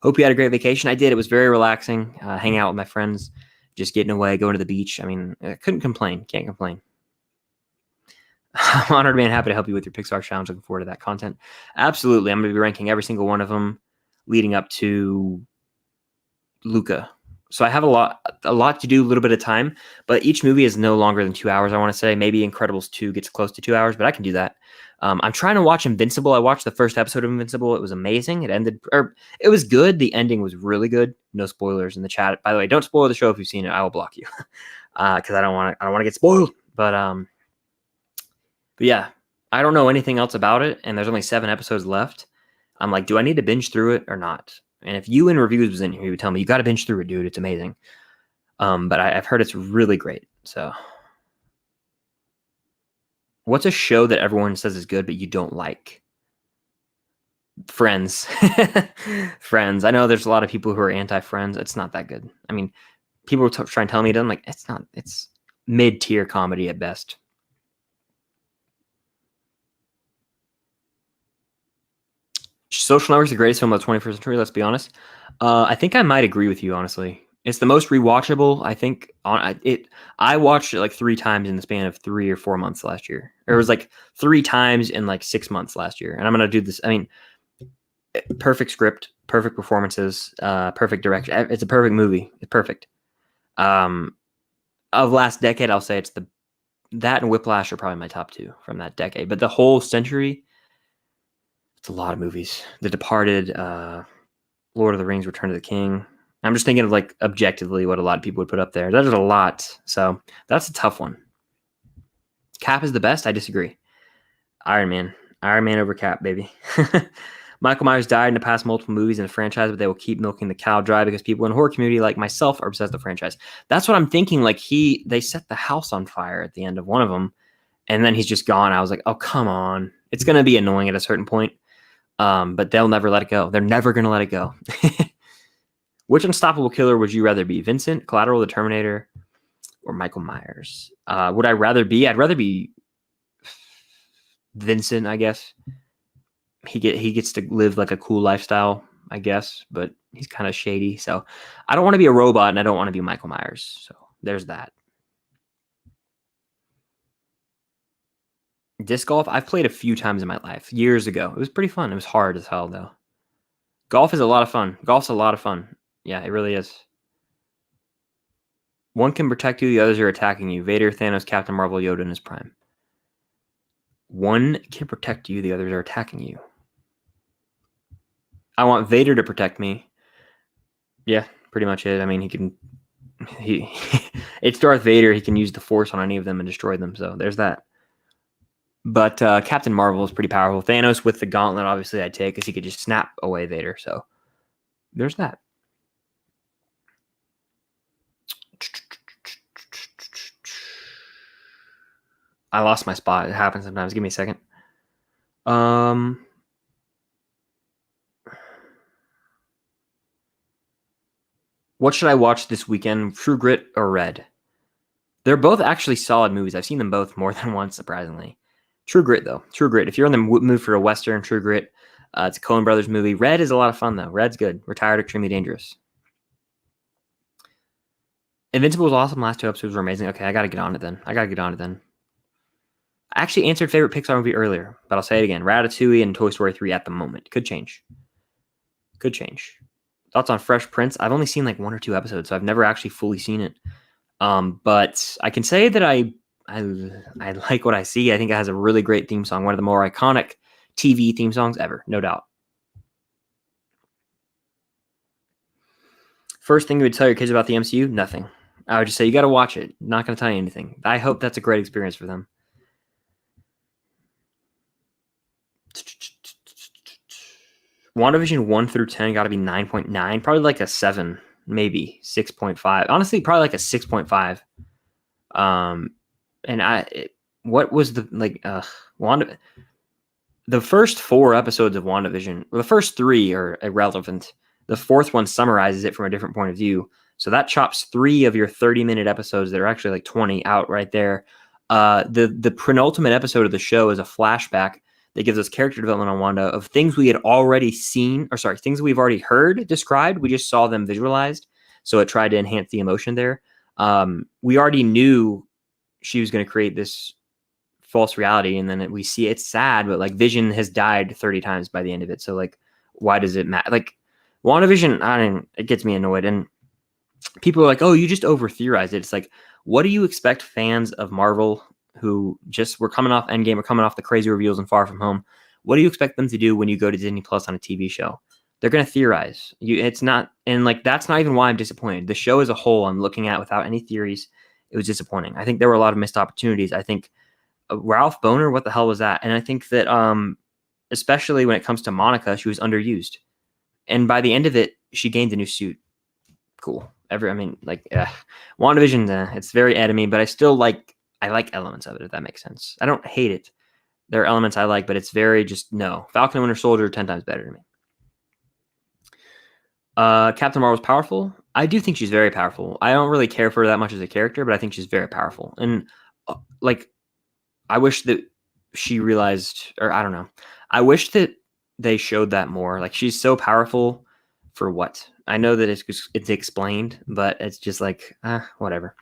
Hope you had a great vacation. I did. It was very relaxing. Hanging out with my friends, just getting away, going to the beach. I mean, I couldn't complain. Can't complain. I'm honored, man. Happy to help you with your Pixar challenge. Looking forward to that content. Absolutely. I'm going to be ranking every single one of them leading up to Luca. So I have a lot to do, a little bit of time, but each movie is no longer than 2 hours. I want to say maybe Incredibles 2 gets close to 2 hours, but I can do that. I'm trying to watch Invincible. I watched the first episode of Invincible. It was amazing. It was good. The ending was really good. No spoilers in the chat. By the way, don't spoil the show if you've seen it. I will block you because I don't want to get spoiled. But yeah, I don't know anything else about it, and there's only 7 episodes left. I'm like, do I need to binge through it or not? And if you in reviews was in here, you would tell me you got to binge through it, dude. It's amazing. But I've heard it's really great. So, what's a show that everyone says is good but you don't like? Friends. Friends. I know there's a lot of people who are anti-Friends. It's not that good. I mean, people try and tell me it. I'm like, it's not. It's mid-tier comedy at best. Social Network's the greatest film of the 21st century, let's be honest. I think I might agree with you, honestly. It's the most rewatchable, I think. I watched it like 3 times in the span of 3 or 4 months last year. Or it was like 3 times in like 6 months last year. And I'm going to do this. I mean, perfect script, perfect performances, perfect direction. It's a perfect movie. It's perfect. Of last decade, I'll say that and Whiplash are probably my top 2 from that decade. But the whole century, It's a lot of movies. The Departed, Lord of the Rings, Return of the King. I'm just thinking of like objectively what a lot of people would put up there. That is a lot. So that's a tough one. Cap is the best? I disagree. Iron Man. Iron Man over Cap, baby. Michael Myers died in the past multiple movies in the franchise, but they will keep milking the cow dry because people in the horror community like myself are obsessed with the franchise. That's what I'm thinking. Like they set the house on fire at the end of one of them, and then he's just gone. I was like, oh, come on. It's going to be annoying at a certain point, but they'll never let it go. They're never going to let it go. Which unstoppable killer would you rather be? Vincent, Collateral, the Terminator, or Michael Myers? Would I rather be? I'd rather be Vincent, I guess. He gets to live like a cool lifestyle, I guess, but he's kind of shady. So I don't want to be a robot, and I don't want to be Michael Myers. So there's that. Disc golf, I've played a few times in my life, years ago. It was pretty fun. It was hard as hell, though. Golf is a lot of fun. Golf's a lot of fun. Yeah, it really is. One can protect you, the others are attacking you. Vader, Thanos, Captain Marvel, Yoda in his prime. One can protect you, the others are attacking you. I want Vader to protect me. Yeah, pretty much it. I mean, it's Darth Vader. He can use the Force on any of them and destroy them. So there's that. But Captain Marvel is pretty powerful. Thanos with the gauntlet, obviously, I'd take because he could just snap away Vader. So there's that. I lost my spot. It happens sometimes. Give me a second. What should I watch this weekend? True Grit or Red? They're both actually solid movies. I've seen them both more than once, surprisingly. True Grit, though. True Grit. If you're in the mood for a Western, True Grit. It's a Coen Brothers movie. Red is a lot of fun, though. Red's good. Retired, Extremely Dangerous. Invincible was awesome. Last 2 episodes were amazing. Okay, I got to get on it then. I actually answered favorite Pixar movie earlier, but I'll say it again. Ratatouille and Toy Story 3 at the moment. Could change. Thoughts on Fresh Prince? I've only seen like 1 or 2 episodes, so I've never actually fully seen it. But I can say that I like what I see. I think it has a really great theme song. One of the more iconic TV theme songs ever, no doubt. First thing you would tell your kids about the MCU? Nothing. I would just say, you got to watch it. Not going to tell you anything. I hope that's a great experience for them. WandaVision 1 through 10 got to be 9.9. Probably like a 7, maybe 6.5. Honestly, probably like a 6.5. What was the Wanda? The first 4 episodes of WandaVision, well, the first 3 are irrelevant. The 4th one summarizes it from a different point of view. So that chops 3 of your 30-minute episodes that are actually like 20 out right there. The penultimate episode of the show is a flashback that gives us character development on Wanda of things we had already seen, things we've already heard described. We just saw them visualized. So it tried to enhance the emotion there. We already knew she was going to create this false reality, and then we see it's sad, but like Vision has died 30 times by the end of it. So like, why does it matter? Like WandaVision, it gets me annoyed. And people are like, oh, you just over theorized it. It's like, what do you expect fans of Marvel who just were coming off Endgame or coming off the crazy reveals in Far From Home? What do you expect them to do when you go to Disney Plus on a TV show? They're going to theorize. It's not, and like, that's not even why I'm disappointed. The show as a whole, I'm looking at without any theories. It was disappointing. I think there were a lot of missed opportunities. I think Ralph Boner, what the hell was that? And I think that, especially when it comes to Monica, she was underused. And by the end of it, she gained a new suit. Cool. WandaVision, it's very anime, but I like elements of it, if that makes sense. I don't hate it. There are elements I like, but it's very just, no. Falcon and Winter Soldier, 10 times better to me. Captain Marvel's powerful. I do think she's very powerful. I don't really care for her that much as a character, but I think she's very powerful. And I wish that she realized, or I don't know. I wish that they showed that more. Like, she's so powerful for what? I know that it's explained, but it's just like, whatever.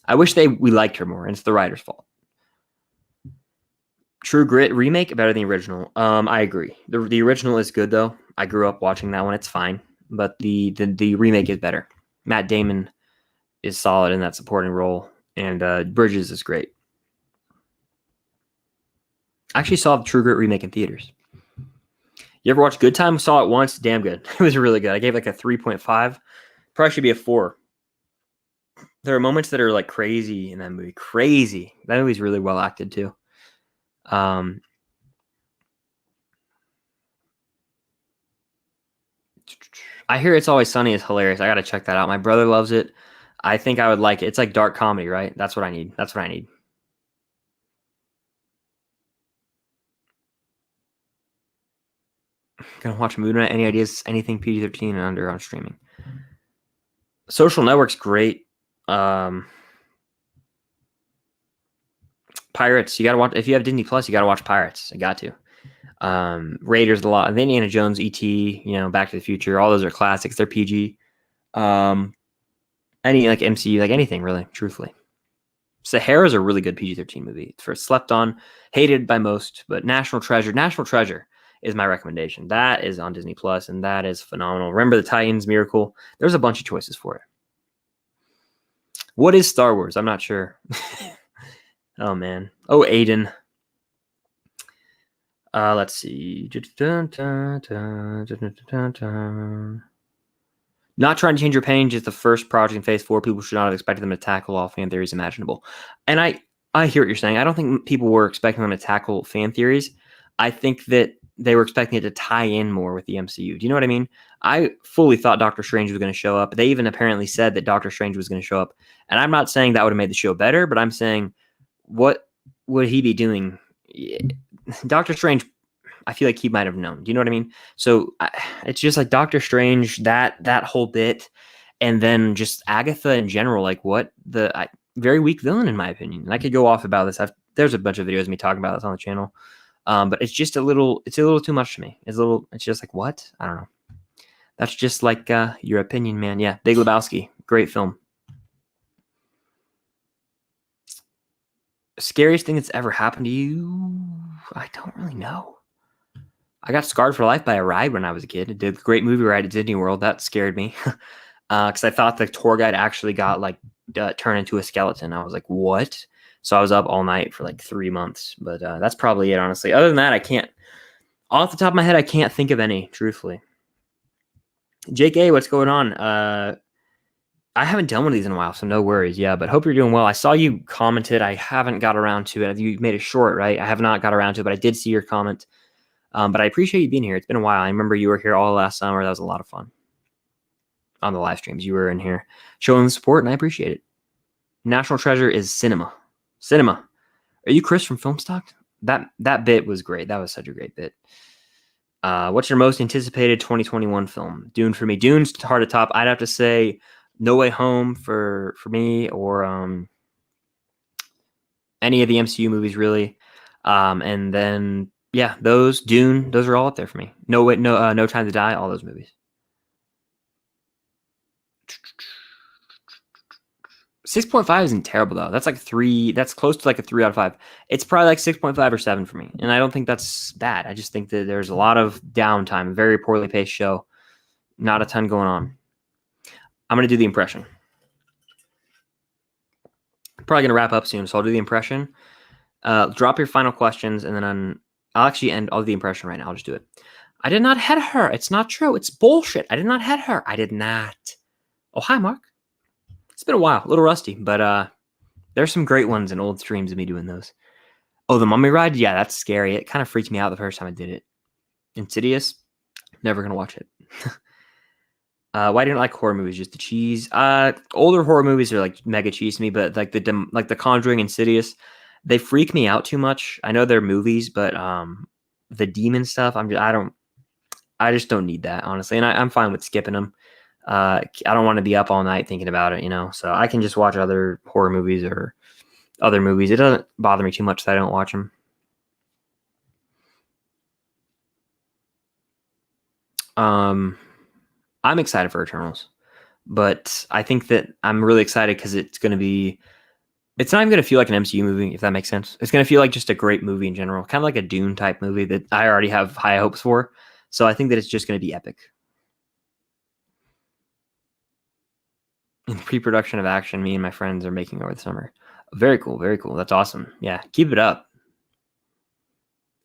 I wish we liked her more, and it's the writer's fault. True Grit remake better than the original. I agree. The original is good though. I grew up watching that one. It's fine, but the remake is better. Matt Damon is solid in that supporting role, and Bridges is great. I actually saw the True Grit remake in theaters. You ever watch Good Time? Saw it once. Damn good. It was really good. I gave like a 3.5. Probably should be a 4. There are moments that are like crazy in that movie. Crazy. That movie's really well acted too. I hear It's Always Sunny is hilarious. I gotta check that out. My brother loves it. I think I would like it. It's like dark comedy, right? That's what I need. That's what I need. Gonna watch Moon Knight. Any ideas? Anything PG-13 and under on streaming? Social Network's great. Pirates. You gotta watch. If you have Disney Plus, you gotta watch Pirates. I got to. Raiders a lot. Indiana Jones, E.T., Back to the Future. All those are classics. They're PG. Any like MCU, like anything really, truthfully. Sahara is a really good PG-13 movie. For slept on, hated by most, but National Treasure. National Treasure is my recommendation. That is on Disney Plus, and that is phenomenal. Remember the Titans, Miracle. There's a bunch of choices for it. What is Star Wars? I'm not sure. Oh man. Oh, Aiden. Let's see. Not trying to change your opinion, just the first project in Phase 4. People should not have expected them to tackle all fan theories imaginable. And I hear what you're saying. I don't think people were expecting them to tackle fan theories. I think that they were expecting it to tie in more with the MCU. Do you know what I mean? I fully thought Doctor Strange was going to show up. They even apparently said that Doctor Strange was going to show up. And I'm not saying that would have made the show better, but I'm saying, what would he be doing? Doctor Strange, I feel like he might have known. Do you know what I mean? So it's just like Doctor Strange, that whole bit, and then just Agatha in general. Like very weak villain in my opinion. And I could go off about this. There's a bunch of videos of me talking about this on the channel, but it's just a little too much to me. It's just like, what? I don't know. That's just like your opinion, man. Yeah, Big Lebowski, great film. Scariest thing that's ever happened to you? I don't really know. I got scarred for life by a ride when I was a kid. It did a great movie ride at Disney World. That scared me because I thought the tour guide actually got turned into a skeleton. I was like, what? So I was up all night for like 3 months. But that's probably it, honestly. Other than that, I can't. Off the top of my head, I can't think of any, truthfully. Jake A, what's going on? I haven't done one of these in a while, so no worries. Yeah, but hope you're doing well. I saw you commented. I haven't got around to it. You made it short, right? I have not got around to it, but I did see your comment. But I appreciate you being here. It's been a while. I remember you were here all last summer. That was a lot of fun. On the live streams, you were in here showing the support, and I appreciate it. National Treasure is cinema. Cinema. Are you Chris from Filmstock? That bit was great. That was such a great bit. What's your most anticipated 2021 film? Dune for me. Dune's hard to top. I'd have to say No Way Home for me, or any of the MCU movies really. And then yeah, Dune, those are all up there for me. No Time to Die, all those movies. 6.5 isn't terrible though. That's like 3. That's close to like a 3 out of 5. It's probably like 6.5 or 7 for me, and I don't think that's bad. I just think that there's a lot of downtime. Very poorly paced show. Not a ton going on. I'm gonna do the impression. Probably gonna wrap up soon, so I'll do the impression. Drop your final questions, and then I'll actually end all the impression right now. I'll just do it. I did not head her. It's not true. It's bullshit. I did not head her. I did not. Oh, hi, Mark. It's been a while. A little rusty, but there's some great ones in old streams of me doing those. Oh, the mummy ride? Yeah, that's scary. It kind of freaked me out the first time I did it. Insidious? Never going to watch it. Why didn't I like horror movies? Just the cheese? Older horror movies are like mega cheese to me, but like the Conjuring, Insidious, they freak me out too much. I know they're movies, but the demon stuff, I just don't need that, honestly. And I'm fine with skipping them. I don't want to be up all night thinking about it, so I can just watch other horror movies or other movies. It doesn't bother me too much that I don't watch them. I'm excited for Eternals, but I think that I'm really excited because it's not even going to feel like an MCU movie, if that makes sense. It's going to feel like just a great movie in general, kind of like a Dune type movie that I already have high hopes for. So I think that it's just going to be epic. In pre-production of action, me and my friends are making over the summer. Very cool. Very cool. That's awesome. Yeah. Keep it up.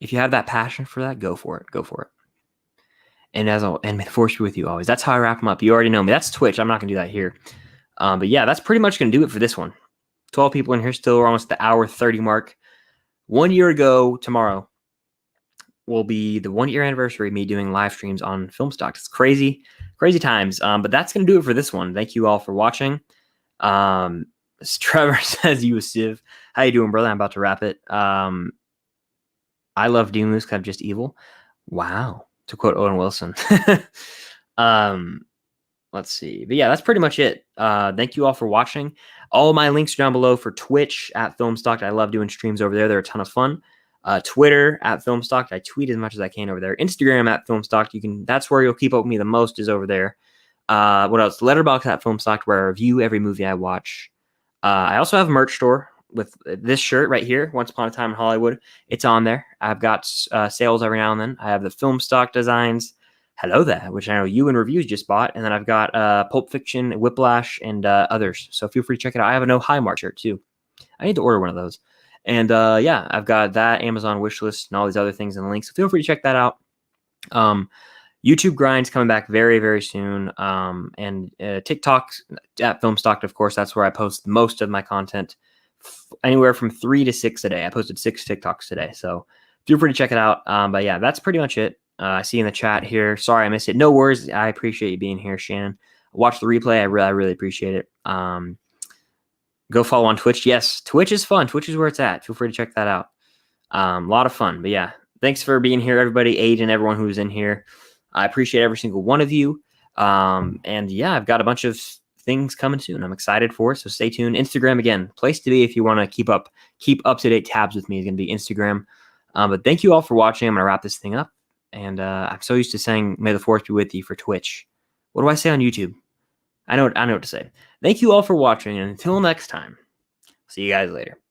If you have that passion for that, go for it. Go for it. And and may the force be with you always. That's how I wrap them up. You already know me. That's Twitch. I'm not going to do that here. But yeah, that's pretty much going to do it for this one. 12 people in here still. We're almost the hour 30 mark. 1 year ago tomorrow will be the 1 year anniversary of me doing live streams on Film Stock. It's crazy, crazy times. But that's going to do it for this one. Thank you all for watching. Trevor says, you a sieve. How you doing, brother? I'm about to wrap it. I love Doom because I'm just evil. Wow. To quote Owen Wilson. Let's see. But yeah, that's pretty much it. Thank you all for watching. All my links are down below for Twitch at Filmstock. I love doing streams over there. They're a ton of fun. Twitter at Filmstock. I tweet as much as I can over there. Instagram at Filmstock. That's where you'll keep up with me the most, is over there. What else? Letterboxd at Filmstock, where I review every movie I watch. I also have a merch store with this shirt right here, Once Upon a Time in Hollywood. It's on there. I've got sales every now and then. I have the Filmstock designs. Hello there, which I know you and reviews just bought. And then I've got Pulp Fiction, Whiplash, and others. So feel free to check it out. I have a No High Mark shirt too. I need to order one of those. And yeah, I've got that Amazon wishlist and all these other things in the link. So feel free to check that out. YouTube Grind's coming back very, very soon. And TikTok at Filmstock, of course, that's where I post most of my content. Anywhere from 3 to 6 a day. I posted 6 TikToks today. So feel free to check it out. But yeah, that's pretty much it. I see in the chat here. Sorry I missed it. No worries. I appreciate you being here, Shannon. Watch the replay. I really appreciate it. Go follow on Twitch. Yes, Twitch is fun. Twitch is where it's at. Feel free to check that out. A lot of fun. But yeah, thanks for being here, everybody. Aiden, everyone who's in here. I appreciate every single one of you. And yeah, I've got a bunch of things coming soon. I'm excited for it. So stay tuned. Instagram, again, place to be if you want to keep up to date tabs with me, is going to be Instagram. But thank you all for watching. I'm going to wrap this thing up. And I'm so used to saying, may the force be with you for Twitch. What do I say on YouTube? I know what to say. Thank you all for watching. And until next time, see you guys later.